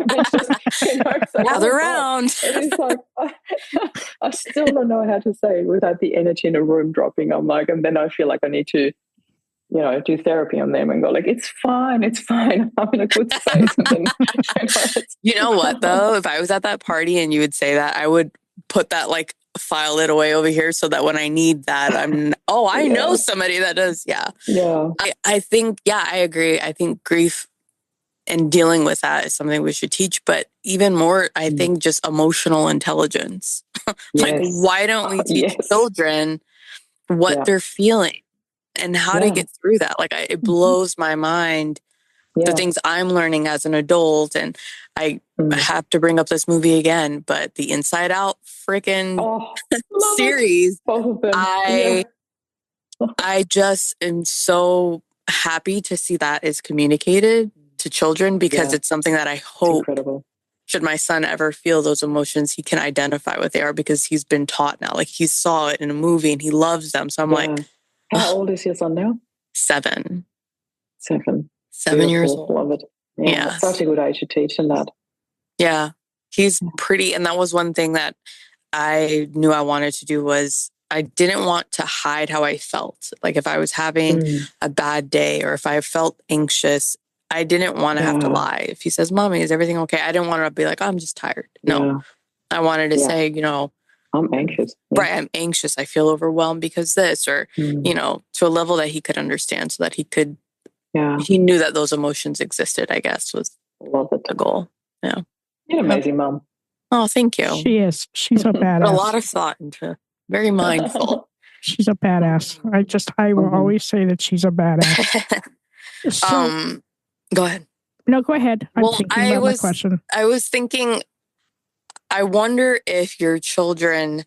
around. It's like, I still don't know how to say it without the energy in a room dropping. I'm like, and then I feel like I need to, do therapy on them and go like, it's fine. I'm in a good space. And then, you know what though? If I was at that party and you would say that, I would put that like file it away over here so that when I need that, I know somebody that does. Yeah. Yeah. I think, I agree. I think grief and dealing with that is something we should teach, but even more, I think just emotional intelligence. Like, why don't we teach children what they're feeling and how to get through that? Like, it blows my mind, the things I'm learning as an adult. And I have to bring up this movie again, but the Inside Out freaking series, both of them. I just am so happy to see that is communicated to children, because it's something that I hope, should my son ever feel those emotions, he can identify what they are, because he's been taught now. Like, he saw it in a movie and he loves them. So I'm like, how old is your son now? 7. 7. 7 years old. Love it. Yeah, such a good age to teach him that. Yeah, he's pretty. And that was one thing that I knew I wanted to do, was I didn't want to hide how I felt. Like, if I was having a bad day or if I felt anxious, I didn't want to have to lie. If he says, Mommy, is everything okay? I didn't want to be like, oh, I'm just tired. No, I wanted to say, I'm anxious. Right, I'm anxious. I feel overwhelmed because this, or, to a level that he could understand, so that he could, he knew that those emotions existed, I guess, was the goal. Yeah. You're an amazing mom. Oh, thank you. She is. She's a badass. A lot of thought into, very mindful. She's a badass. I will always say that she's a badass. So, go ahead. No, go ahead. I'm thinking about my question. I was thinking, I wonder if your children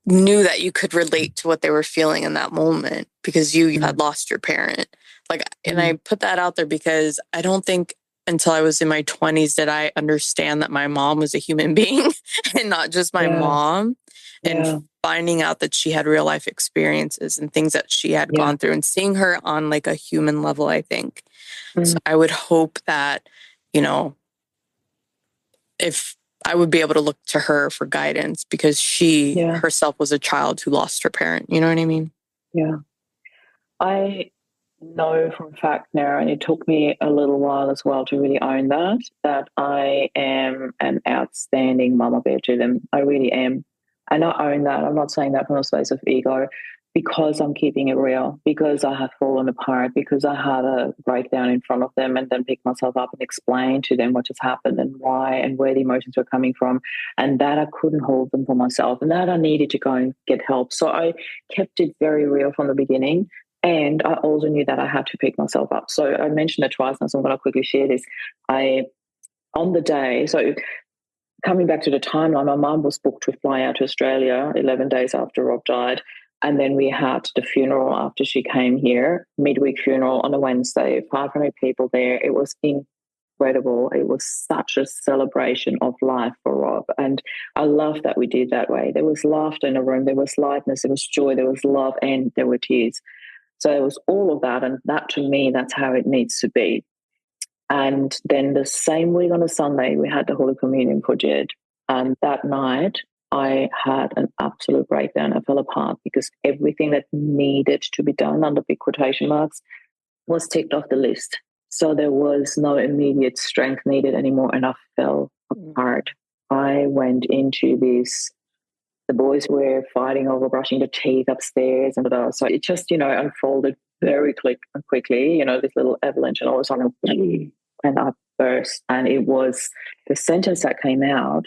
knew that you could relate to what they were feeling in that moment, because you had lost your parent. Like, and I put that out there because I don't think until I was in my 20s did I understand that my mom was a human being and not just my mom. And finding out that she had real life experiences and things that she had gone through, and seeing her on like a human level, I think. So I would hope that, if I would be able to look to her for guidance, because she herself was a child who lost her parent. You know what I mean? Yeah. I know from fact now, and it took me a little while as well to really own that I am an outstanding mama bear to them. I really am. And I own that. I'm not saying that from a space of ego, because I'm keeping it real, because I have fallen apart, because I had a breakdown in front of them and then pick myself up and explain to them what just happened and why and where the emotions were coming from, and that I couldn't hold them for myself, and that I needed to go and get help. So I kept it very real from the beginning. And I also knew that I had to pick myself up. So I mentioned it twice now, so I'm going to quickly share this. On the day, so coming back to the timeline, my mum was booked to fly out to Australia 11 days after Rob died. And then we had the funeral after she came here, midweek funeral on a Wednesday, 500 people there. It was incredible. It was such a celebration of life for Rob. And I love that we did that way. There was laughter in the room. There was lightness. There was joy. There was love, and there were tears. So it was all of that. And that, to me, that's how it needs to be. And then the same week on a Sunday, we had the Holy Communion for Jed. And that night, I had an absolute breakdown. I fell apart because everything that needed to be done, under big quotation marks, was ticked off the list. So there was no immediate strength needed anymore, and I fell apart. I went into this. The boys were fighting over brushing the teeth upstairs, and so it just, unfolded very quickly. This little avalanche, and all of a sudden, and I burst. And it was the sentence that came out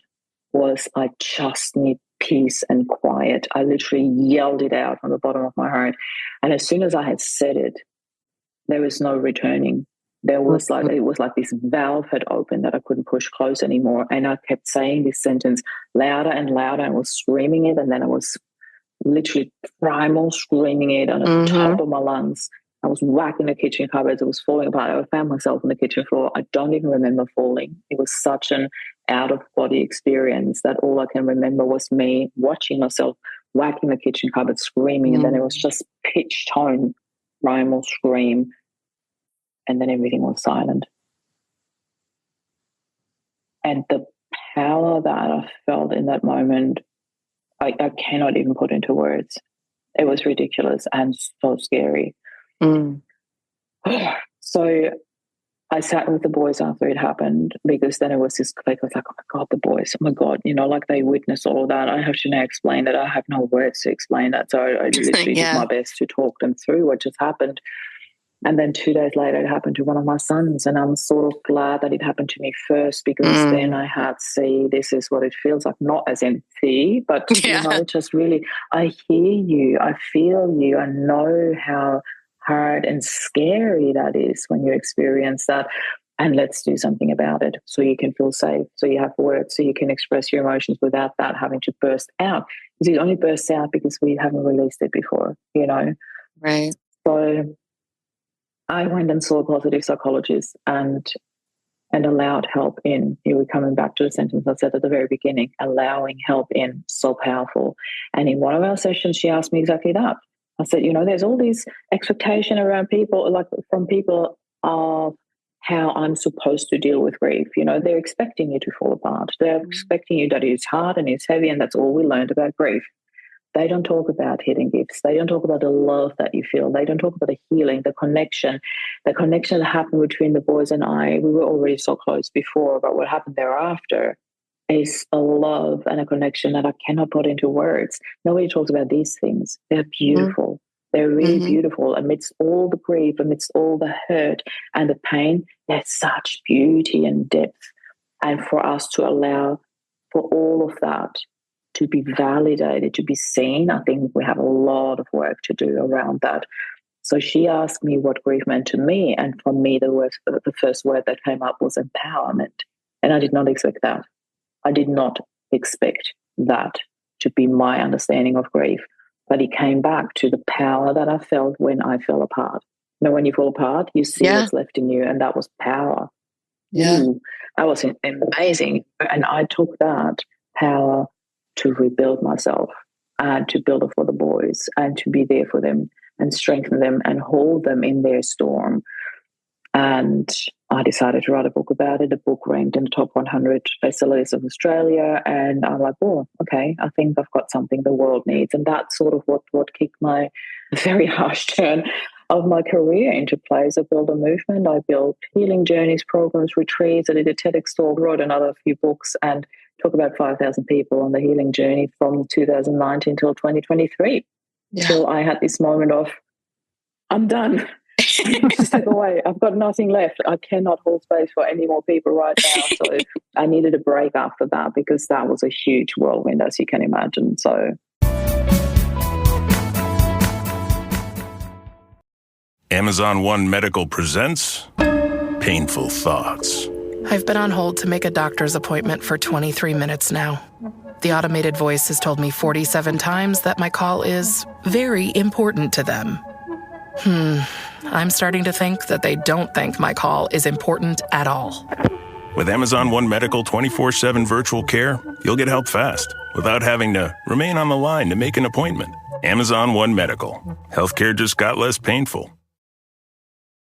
was, "I just need peace and quiet." I literally yelled it out from the bottom of my heart, and as soon as I had said it, there was no returning. It was like this valve had opened that I couldn't push close anymore. And I kept saying this sentence louder and louder, and was screaming it. And then I was literally primal screaming it on the top of my lungs. I was whacking the kitchen cupboards. It was falling apart. I found myself on the kitchen floor. I don't even remember falling. It was such an out-of-body experience that all I can remember was me watching myself whacking the kitchen cupboard, screaming. And then it was just pitch tone, primal scream. And then everything was silent. And the power that I felt in that moment, I cannot even put into words. It was ridiculous and so scary. So I sat with the boys after it happened, because then it was this click. I was like, oh my God, the boys, oh my God, like they witnessed all of that. I have to now explain that. I have no words to explain that. So I literally did my best to talk them through what just happened. And then 2 days later, it happened to one of my sons. And I'm sort of glad that it happened to me first, because then I had to see this is what it feels like, not as empathy, but, just really, I hear you, I feel you, I know how hard and scary that is when you experience that. And let's do something about it so you can feel safe, so you have words, so you can express your emotions without that having to burst out. Because it only bursts out because we haven't released it before, Right. So I went and saw a positive psychologist and allowed help in. Here we're coming back to the sentence I said at the very beginning, allowing help in, so powerful. And in one of our sessions, she asked me exactly that. I said, there's all this expectation around people, like from people, of how I'm supposed to deal with grief. They're expecting you to fall apart. They're expecting you that it's hard and it's heavy, and that's all we learned about grief. They don't talk about hidden gifts. They don't talk about the love that you feel. They don't talk about the healing, the connection that happened between the boys and I. We were already so close before, but what happened thereafter is a love and a connection that I cannot put into words. Nobody talks about these things. They're beautiful. They're really beautiful. Amidst all the grief, amidst all the hurt and the pain, there's such beauty and depth. And for us to allow for all of that to be validated, to be seen, I think we have a lot of work to do around that. So she asked me what grief meant to me, and for me, the first word that came up was empowerment. And I did not expect that. I did not expect that to be my understanding of grief. But it came back to the power that I felt when I fell apart. When you fall apart, you see what's left in you, and that was power. Yeah. That was amazing. And I took that power to rebuild myself and to build it for the boys and to be there for them and strengthen them and hold them in their storm. And I decided to write a book about it. The book ranked in the top 100 bestsellers of Australia. And I'm like, oh, okay, I think I've got something the world needs. And that's sort of what kicked my very harsh turn of my career into place. I built a movement. I built healing journeys, programs, retreats. I did a TEDx talk, wrote another few books, and took about 5,000 people on the healing journey from 2019 till 2023. Till I had this moment of, I'm done. I have to step away. I've got nothing left. I cannot hold space for any more people right now. So I needed a break after that, because that was a huge whirlwind, as you can imagine. So Amazon One Medical presents Painful Thoughts. I've been on hold to make a doctor's appointment for 23 minutes now. The automated voice has told me 47 times that my call is very important to them. I'm starting to think that they don't think my call is important at all. With Amazon One Medical 24/7 virtual care, you'll get help fast without having to remain on the line to make an appointment. Amazon One Medical. Healthcare just got less painful.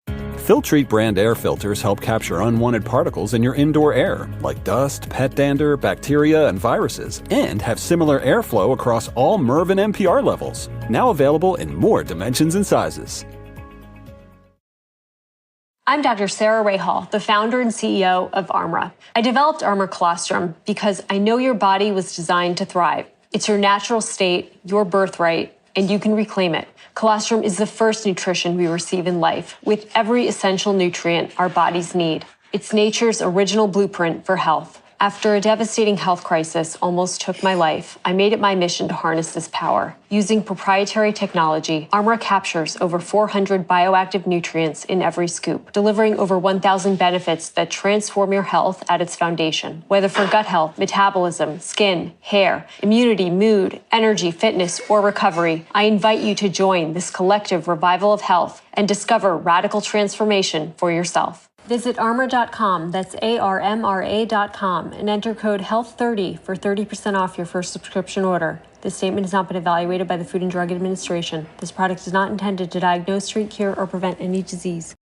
Filtrete brand air filters help capture unwanted particles in your indoor air, like dust, pet dander, bacteria, and viruses, and have similar airflow across all MERV and NPR levels. Now available in more dimensions and sizes. I'm Dr. Sarah Ray Hall, the founder and CEO of Armra. I developed Armra Colostrum because I know your body was designed to thrive. It's your natural state, your birthright, and you can reclaim it. Colostrum is the first nutrition we receive in life, with every essential nutrient our bodies need. It's nature's original blueprint for health. After a devastating health crisis almost took my life, I made it my mission to harness this power. Using proprietary technology, Armra captures over 400 bioactive nutrients in every scoop, delivering over 1,000 benefits that transform your health at its foundation. Whether for gut health, metabolism, skin, hair, immunity, mood, energy, fitness, or recovery, I invite you to join this collective revival of health and discover radical transformation for yourself. Visit armra.com, that's ARMRA.com, and enter code HEALTH30 for 30% off your first subscription order. This statement has not been evaluated by the Food and Drug Administration. This product is not intended to diagnose, treat, cure, or prevent any disease.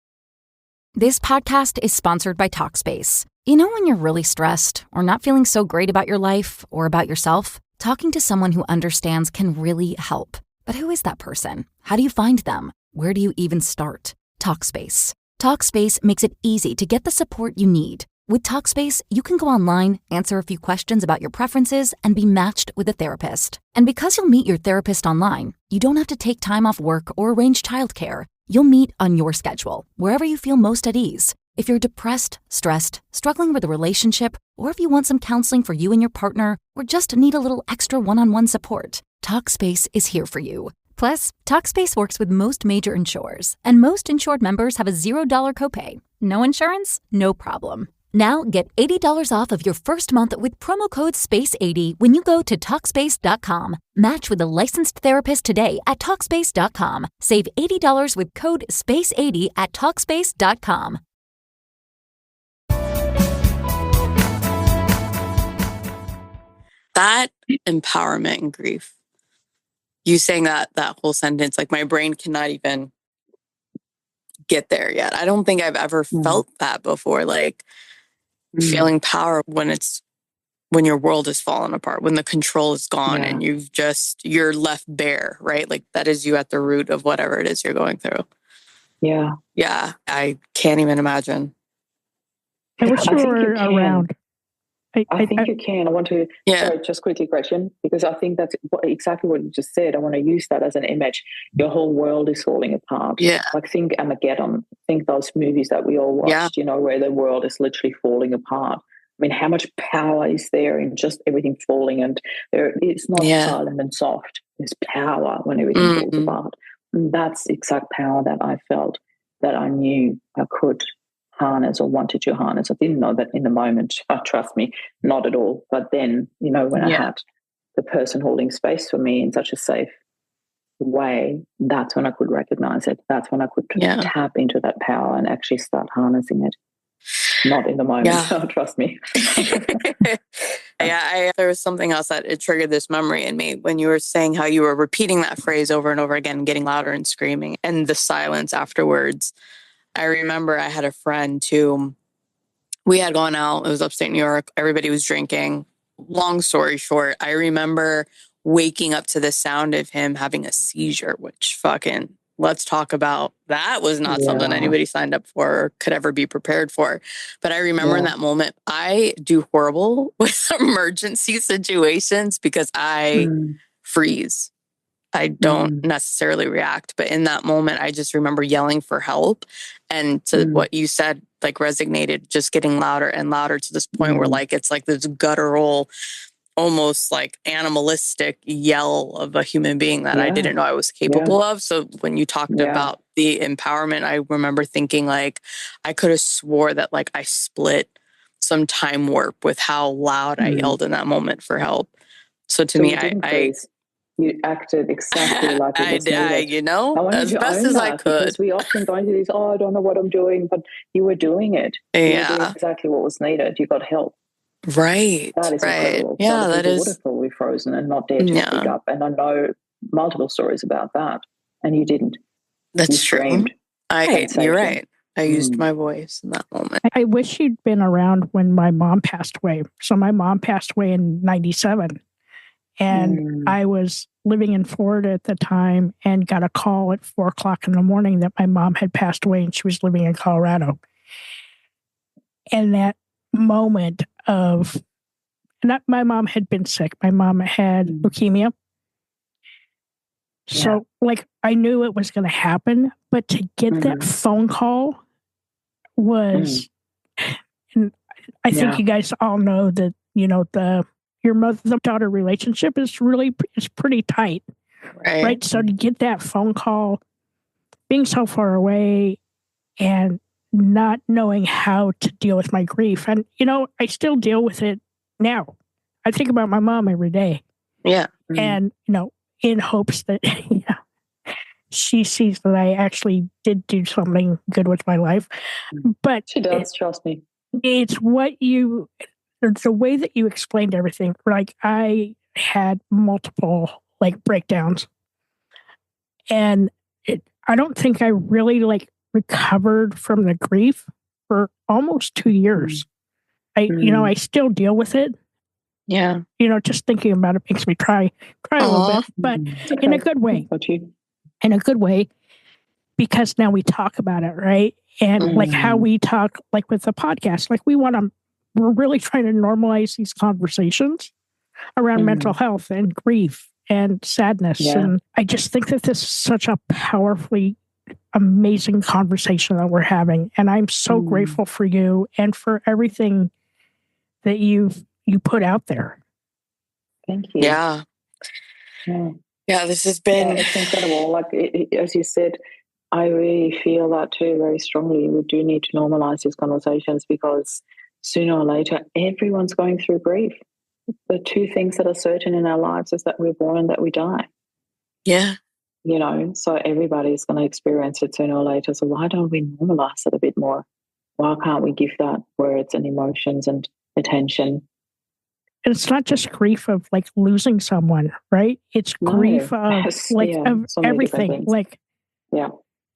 This podcast is sponsored by Talkspace. You know when you're really stressed or not feeling so great about your life or about yourself? Talking to someone who understands can really help. But who is that person? How do you find them? Where do you even start? Talkspace. Talkspace makes it easy to get the support you need. With Talkspace, you can go online, answer a few questions about your preferences, and be matched with a therapist. And because you'll meet your therapist online, you don't have to take time off work or arrange childcare. You'll meet on your schedule, wherever you feel most at ease. If you're depressed, stressed, struggling with a relationship, or if you want some counseling for you and your partner, or just need a little extra one-on-one support, Talkspace is here for you. Plus, Talkspace works with most major insurers, and most insured members have a $0 copay. No insurance? No problem. Now get $80 off of your first month with promo code SPACE80 when you go to Talkspace.com. Match with a licensed therapist today at Talkspace.com. Save $80 with code SPACE80 at Talkspace.com. That empowerment and grief. You saying that whole sentence, like my brain cannot even get there yet. I don't think I've ever felt that before. Like feeling power when your world is falling apart, when the control is gone and you're left bare, right? Like that is you at the root of whatever it is you're going through. Yeah. Yeah. I can't even imagine. I wish you were around. I think you can. I want to, sorry, just quickly, Gretchen, because I think that's exactly what you just said. I want to use that as an image. Your whole world is falling apart. Yeah. Like think Armageddon, think those movies that we all watched, where the world is literally falling apart. I mean, how much power is there in just everything falling? And it's not silent and soft. There's power when everything falls apart. And that's exact power that I felt, that I knew I could harness or wanted to harness. I didn't know that in the moment. Trust me, not at all. But then, when I had the person holding space for me in such a safe way, that's when I could recognize it. That's when I could tap into that power and actually start harnessing it. Not in the moment. Trust me. There was something else that it triggered this memory in me when you were saying how you were repeating that phrase over and over again, getting louder and screaming, and the silence afterwards. I remember I had a friend too. We had gone out. It was upstate New York. Everybody was drinking. Long story short, I remember waking up to the sound of him having a seizure, which let's talk about. That was not something anybody signed up for or could ever be prepared for. But I remember in that moment, I do horrible with emergency situations because I freeze. I don't necessarily react, but in that moment, I just remember yelling for help. And to what you said, like resonated, just getting louder and louder to this point where it's like this guttural, almost like animalistic yell of a human being that I didn't know I was capable of. So when you talked about the empowerment, I remember thinking like, I could have swore that like I split some time warp with how loud I yelled in that moment for help. So to me, you acted exactly like it was needed. I wanted as to best own as that I could. Because we often go into this, I don't know what I'm doing, but you were doing it. You were doing exactly what was needed. You got help. Right. That is incredible. Yeah, that is. Would have probably frozen and not dared to speak up. And I know multiple stories about that. And you didn't. That's true. Screamed. You're right. I used my voice in that moment. I wish you'd been around when my mom passed away. So my mom passed away in 97. And I was living in Florida at the time and got a call at 4:00 in the morning that my mom had passed away and she was living in Colorado. And that moment of, my mom had been sick. My mom had leukemia. So I knew it was going to happen, but to get that phone call was, and I think you guys all know that, your mother-daughter relationship is pretty tight, right? So to get that phone call, being so far away and not knowing how to deal with my grief. And, I still deal with it now. I think about my mom every day. Yeah. And, in hopes that, she sees that I actually did do something good with my life. But she does, trust me. It's the way that you explained everything. Like I had multiple breakdowns, and I don't think I really recovered from the grief for almost 2 years. I still deal with it. Yeah. Just thinking about it makes me cry a little bit, but in a good way. In a good way, because now we talk about it, right? And like how we talk, like with the podcast, like we're really trying to normalize these conversations around mental health and grief and sadness. Yeah. And I just think that this is such a powerfully amazing conversation that we're having. And I'm so grateful for you and for everything that you put out there. Thank you. Yeah. This has been it's incredible. Like as you said, I really feel that too very strongly. We do need to normalize these conversations because sooner or later, everyone's going through grief. The two things that are certain in our lives is that we're born and that we die. Yeah. You know, so everybody's going to experience it sooner or later. So why don't we normalize it a bit more? Why can't we give that words and emotions and attention? And it's not just grief of like losing someone, right? It's grief of of so everything. Like,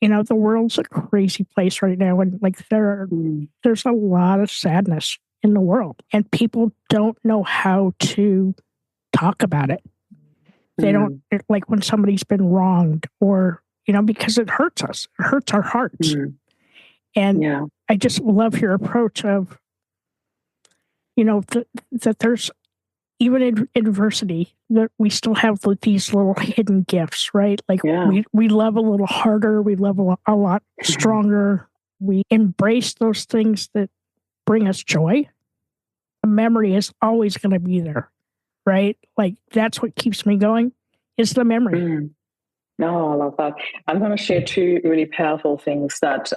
you know, the world's a crazy place right now, and like there's a lot of sadness in the world, and people don't know how to talk about it. They don't, like when somebody's been wronged, or you know, because it hurts us, it hurts our hearts. And I just love your approach of, you know, that there's even in adversity that we still have these little hidden gifts, right? Like we love a little harder, we love a lot stronger. We embrace those things that bring us joy. The memory is always going to be there, right? Like that's what keeps me going is the memory. No, I love that. I'm going to share two really powerful things that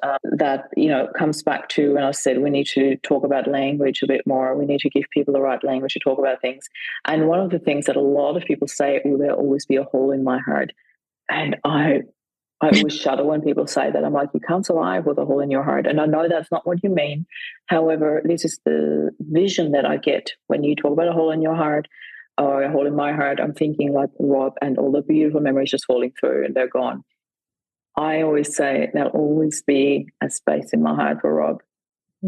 you know comes back to when I said we need to talk about language a bit more. We need to give people the right language to talk about things. And one of the things that a lot of people say, will there always be a hole in my heart? And I always shudder when people say that. I'm like, you can't survive with a hole in your heart. And I know that's not what you mean. However, this is the vision that I get when you talk about a hole in your heart. Or a hole in my heart, I'm thinking like Rob and all the beautiful memories just falling through and they're gone. I always say there'll always be a space in my heart for Rob.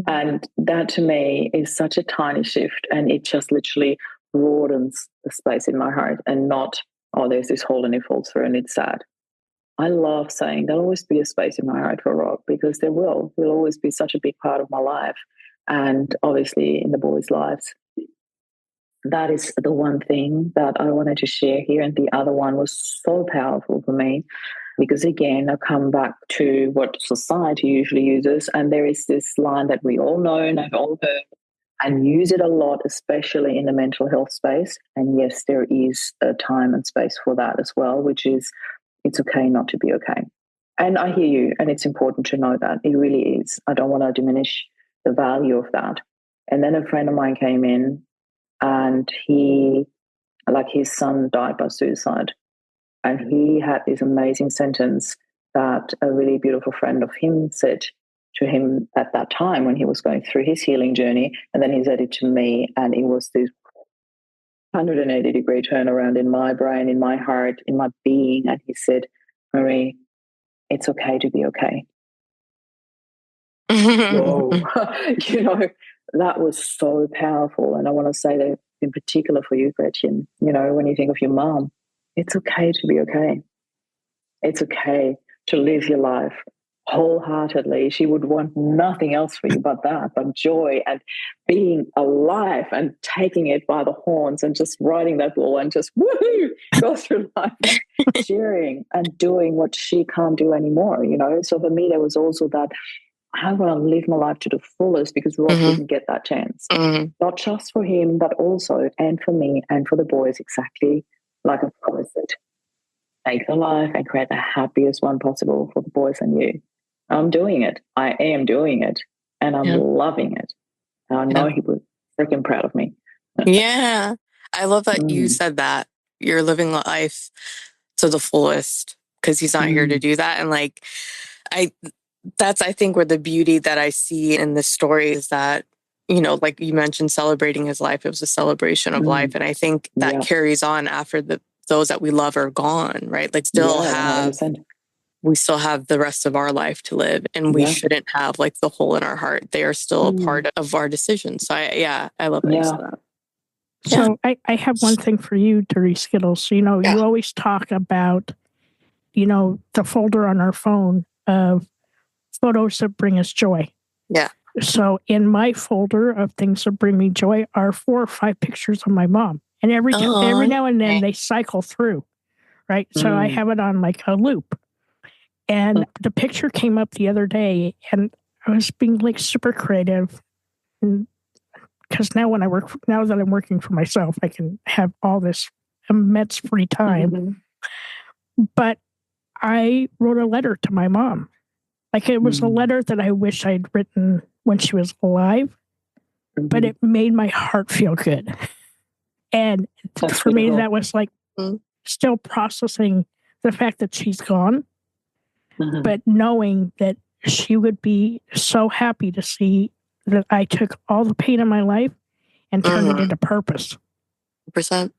And that to me is such a tiny shift, and it just literally broadens the space in my heart and not, oh, there's this hole and it falls through and it's sad. I love saying there'll always be a space in my heart for Rob, because there will always be such a big part of my life, and obviously in the boys' lives. That is the one thing that I wanted to share here. And the other one was so powerful for me because, again, I come back to what society usually uses. And there is this line that we all know and have all heard and use it a lot, especially in the mental health space. And yes, there is a time and space for that as well, which is it's okay not to be okay. And I hear you, and it's important to know that. It really is. I don't want to diminish the value of that. And then a friend of mine came in, and his son died by suicide. And he had this amazing sentence that a really beautiful friend of him said to him at that time when he was going through his healing journey. And then he said it to me, and it was this 180-degree turnaround in my brain, in my heart, in my being. And he said, Marie, it's okay to be okay. Whoa. You know, that was so powerful. And I want to say that in particular for you, Gretchen, you know, when you think of your mom, it's okay to be okay. It's okay to live your life wholeheartedly. She would want nothing else for you but that, but joy and being alive and taking it by the horns and just riding that bull and just woohoo, go through life, cheering and doing what she can't do anymore, you know. So for me, there was also that I want to live my life to the fullest because Rob didn't get that chance. Not just for him, but also, and for me and for the boys, exactly like I promised it. Make the life and create the happiest one possible for the boys and you. I'm doing it. I am doing it. And I'm loving it. And I know he was freaking proud of me. Yeah. I love that you said that. You're living life to the fullest because he's not here to do that. And like, that's, I think, where the beauty that I see in this story is that, you know, like you mentioned, celebrating his life. It was a celebration of life. And I think that carries on after those that we love are gone, right? Like we still have the rest of our life to live, and we shouldn't have like the hole in our heart. They are still a part of our decisions. So I love that you said that. So I have one thing for you, Dirty Skittles. You know, you always talk about, you know, the folder on our phone of photos that bring us joy. Yeah. So in my folder of things that bring me joy are 4 or 5 pictures of my mom. And every now and then they cycle through, right? So I have it on like a loop. And the picture came up the other day, and I was being like super creative. Because now that I'm working for myself, I can have all this immense free time. But I wrote a letter to my mom. Like it was a letter that I wish I'd written when she was alive, but it made my heart feel good. And for me, that was like still processing the fact that she's gone, but knowing that she would be so happy to see that I took all the pain in my life and turned it into purpose. 100%.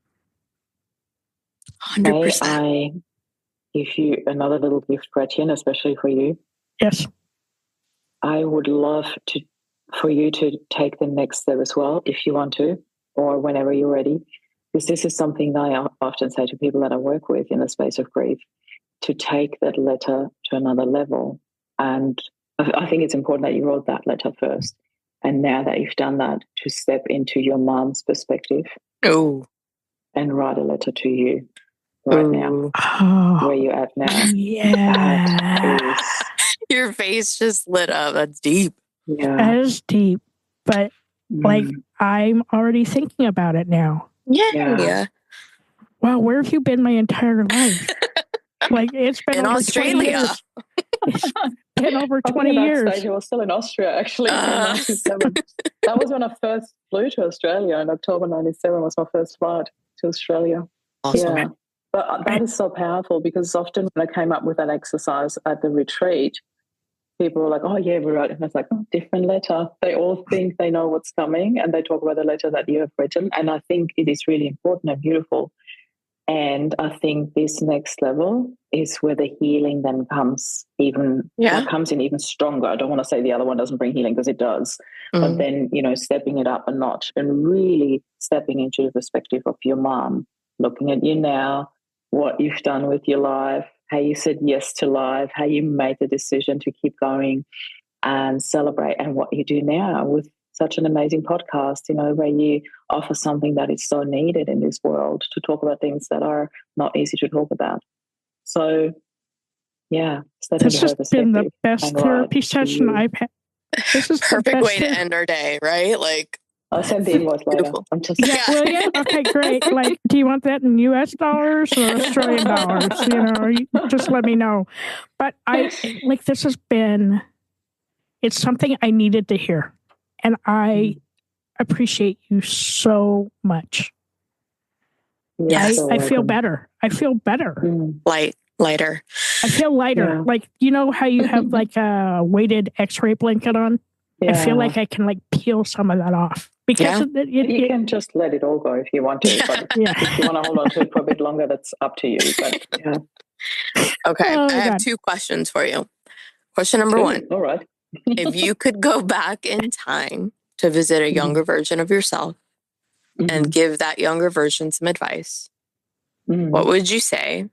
May I give you another little gift, Gretchen, especially for you? Yes. I would love for you to take the next step as well, if you want to, or whenever you're ready. Because this is something that I often say to people that I work with in the space of grief, to take that letter to another level. And I think it's important that you wrote that letter first. And now that you've done that, to step into your mom's perspective and write a letter to you now. Where you're at now. Yeah. Your face just lit up. That's deep. Yeah. That is deep. But like, I'm already thinking about it now. Yeah. Wow, where have you been my entire life? Like, it's been in over Australia. 20 years. It's been over 20 at that years. stage, I was still in Austria, actually, in 97. That was when I first flew to Australia. In October 97 was my first flight to Australia. Awesome. Yeah. But that is so powerful, because often when I came up with that exercise at the retreat, people were like, oh, yeah, we're right. And I was like, oh, different letter. They all think they know what's coming, and they talk about the letter that you have written. And I think it is really important and beautiful. And I think this next level is where the healing then comes comes in even stronger. I don't want to say the other one doesn't bring healing, because it does. But then, stepping it up a notch and really stepping into the perspective of your mom, looking at you now, what you've done with your life, how you said yes to life, how you made the decision to keep going and celebrate, and what you do now with such an amazing podcast, where you offer something that is so needed in this world, to talk about things that are not easy to talk about. So, yeah, this has been the best therapy session I've had. This is perfect way to end our day, right? Like, I'll send the invoice later. I'm just will you? Okay, great. Like, do you want that in US dollars or Australian dollars? Or you just let me know. But this has been, it's something I needed to hear. And I appreciate you so much. Yes. I feel better. I feel better. Lighter. I feel lighter. Yeah. Like, how you have like a weighted x-ray blanket on? Yeah. I feel like I can peel some of that off. Because you can just let it all go if you want to. But if you want to hold on to it for a bit longer, that's up to you. But Okay, I have 2 questions for you. Question number 1. All right. If you could go back in time to visit a younger version of yourself and give that younger version some advice, what would you say?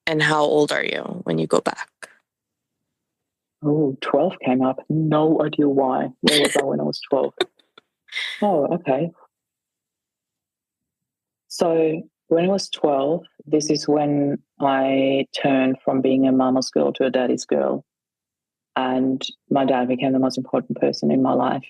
And how old are you when you go back? Oh, 12 came up. No idea why. Where was I when I was 12? Oh, okay. So when I was 12, this is when I turned from being a mama's girl to a daddy's girl. And my dad became the most important person in my life.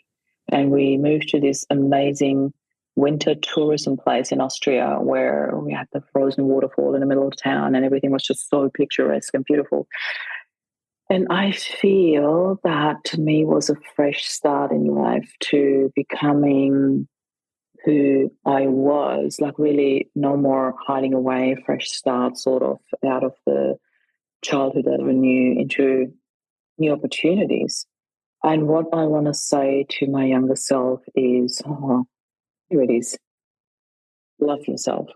And we moved to this amazing winter tourism place in Austria, where we had the frozen waterfall in the middle of town, and everything was just so picturesque and beautiful. And I feel that to me was a fresh start in life to becoming who I was, like really no more hiding away, fresh start sort of out of the childhood that I knew into new opportunities. And what I want to say to my younger self is, here it is, love yourself.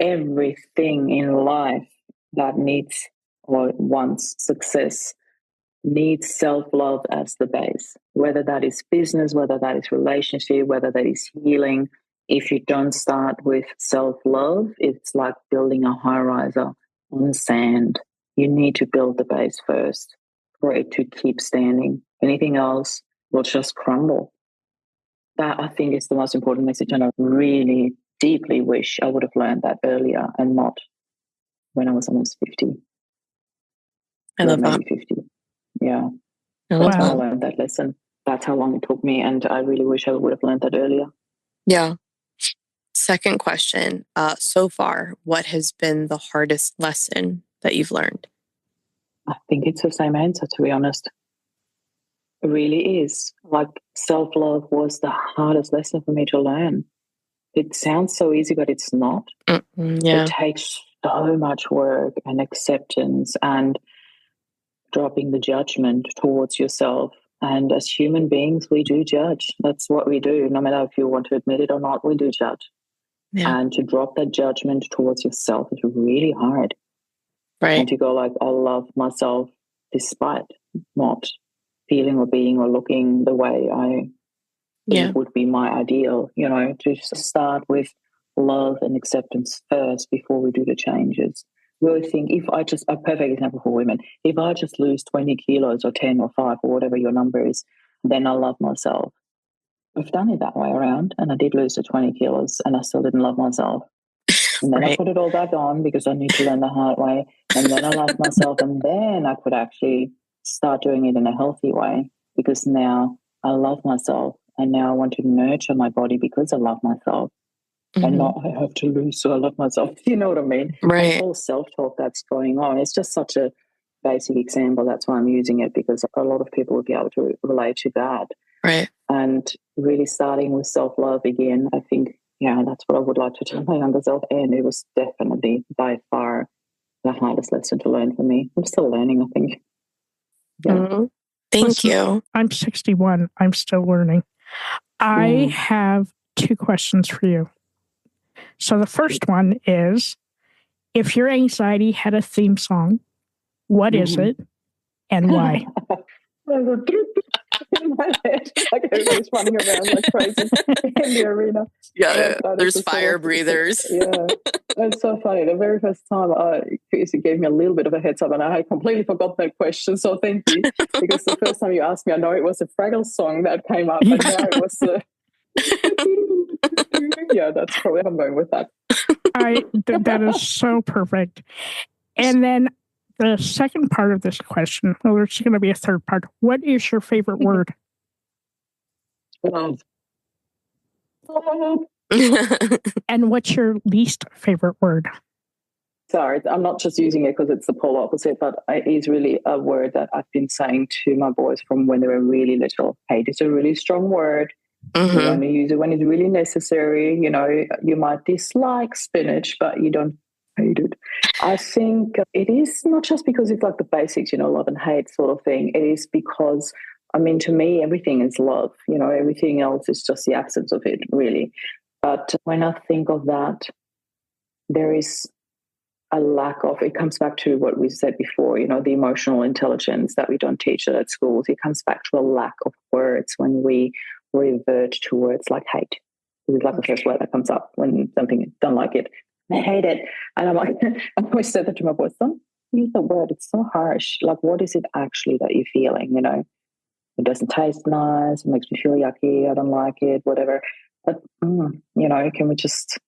Everything in life that needs or wants success needs self-love as the base, whether that is business, whether that is relationship, whether that is healing. If you don't start with self-love, it's like building a high riser on sand. You need to build the base first. for it to keep standing. Anything else will just crumble. That, I think, is the most important message, and I really deeply wish I would have learned that earlier and not when I was almost 50. I love maybe that. 50. Yeah. That's how I learned that lesson. That's how long it took me, and I really wish I would have learned that earlier. Yeah. Second question. So far, what has been the hardest lesson that you've learned? I think it's the same answer, to be honest. It really is. Like, self-love was the hardest lesson for me to learn. It sounds so easy, but it's not. Yeah. It takes so much work and acceptance and dropping the judgment towards yourself. And as human beings, we do judge. That's what we do. No matter if you want to admit it or not, we do judge. Yeah. And to drop that judgment towards yourself is really hard. Right. And to go like, I love myself despite not feeling or being or looking the way I think would be my ideal, to start with love and acceptance first before we do the changes. Really think, a perfect example for women, if I just lose 20 kilos or 10 or 5 or whatever your number is, then I love myself. I've done it that way around, and I did lose the 20 kilos and I still didn't love myself. And then I put it all back on because I need to learn the hard way. And then I loved myself, and then I could actually start doing it in a healthy way because now I love myself, and now I want to nurture my body because I love myself. And not I have to lose so I love myself. You know what I mean? Right. The whole self-talk that's going on. It's just such a basic example. That's why I'm using it, because a lot of people would be able to relate to that. Right. And really starting with self-love again, I think, that's what I would like to tell my younger self. And it was definitely by far the hardest lesson to learn for me. I'm still learning, I think. Yeah. Thank you. I'm 61. I'm still learning. I have 2 questions for you. So the first one is, if your anxiety had a theme song, what is it and why? In my head, like everybody's running around like crazy in the arena. Yeah, there's fire breathers. Yeah, it's so funny. The very first time, Casey gave me a little bit of a heads up, and I completely forgot that question. So thank you, because the first time you asked me, I know it was a Fraggle song that came up, but now it was. Yeah, that's probably I'm going with that. That is so perfect. And then the second part of this question, there's going to be a third part. What is your favorite word? Love. And what's your least favorite word? Sorry, I'm not just using it because it's the polar opposite, but it is really a word that I've been saying to my boys from when they were really little. Hate is a really strong word. You only use it when it's really necessary. You might dislike spinach, but you don't hate it. I think it is not just because it's like the basics, love and hate sort of thing. It is because, to me, everything is love. Everything else is just the absence of it, really. But when I think of that, there is a lack of, it comes back to what we said before, the emotional intelligence that we don't teach it at schools. It comes back to a lack of words when we revert to words like hate. It's like the first word that comes up when something don't like it. I hate it. And I'm like, I always said that to my boys, don't use the word. It's so harsh. Like, what is it actually that you're feeling? It doesn't taste nice. It makes me feel yucky. I don't like it, whatever. But, can we just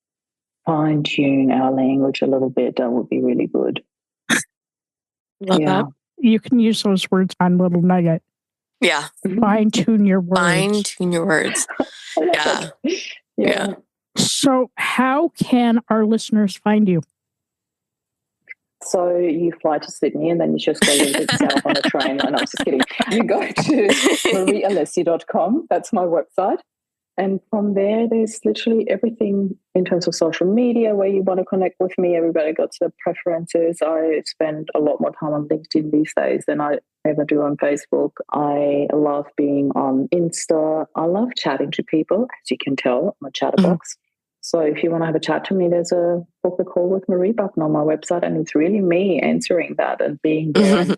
fine tune our language a little bit? That would be really good. Love that. You can use those words on Little Nugget. Yeah. Fine tune your words. Fine tune your words. Yeah. So how can our listeners find you? So you fly to Sydney and then you just go a little bit south on the train. No, I'm just kidding. You go to mariealessi.com. That's my website. And from there, there's literally everything in terms of social media where you want to connect with me. Everybody got their preferences. I spend a lot more time on LinkedIn these days than I ever do on Facebook. I love being on Insta. I love chatting to people. As you can tell, I'm a chatterbox. So if you want to have a chat to me, there's a book a call with Marie button on my website, and it's really me answering that and being there. And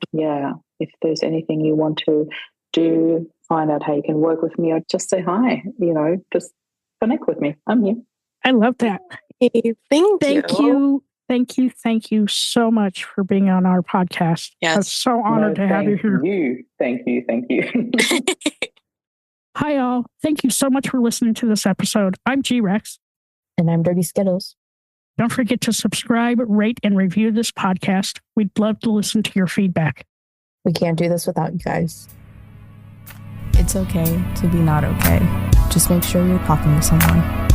if there's anything you want to do, find out how you can work with me, or just say hi, just connect with me. I'm here. I love that. Thank you. Thank you so much for being on our podcast. Yes. I'm so honored to have you here. Thank you. Hi, all. Thank you so much for listening to this episode. I'm G-Rex. And I'm Dirty Skittles. Don't forget to subscribe, rate, and review this podcast. We'd love to listen to your feedback. We can't do this without you guys. It's okay to be not okay. Just make sure you're talking to someone.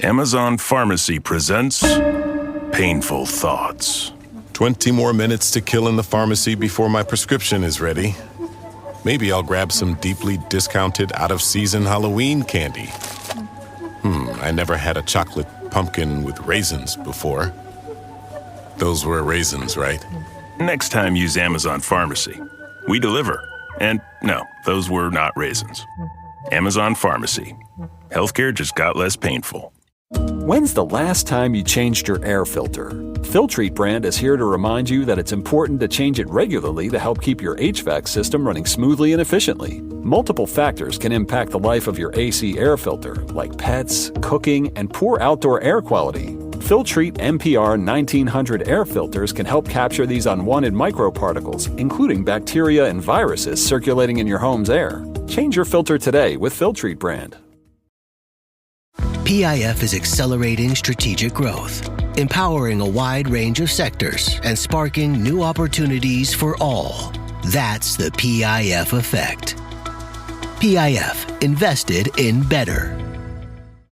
Amazon Pharmacy presents Painful Thoughts. 20 more minutes to kill in the pharmacy before my prescription is ready. Maybe I'll grab some deeply discounted out-of-season Halloween candy. I never had a chocolate pumpkin with raisins before. Those were raisins, right? Next time, use Amazon Pharmacy. We deliver. And no, those were not raisins. Amazon Pharmacy. Healthcare just got less painful. When's the last time you changed your air filter? Filtrete brand is here to remind you that it's important to change it regularly to help keep your HVAC system running smoothly and efficiently. Multiple factors can impact the life of your AC air filter, like pets, cooking, and poor outdoor air quality. Filtrete MPR 1900 air filters can help capture these unwanted microparticles, including bacteria and viruses circulating in your home's air. Change your filter today with Filtrete brand. PIF is accelerating strategic growth, empowering a wide range of sectors, and sparking new opportunities for all. That's the PIF effect. PIF, invested in better.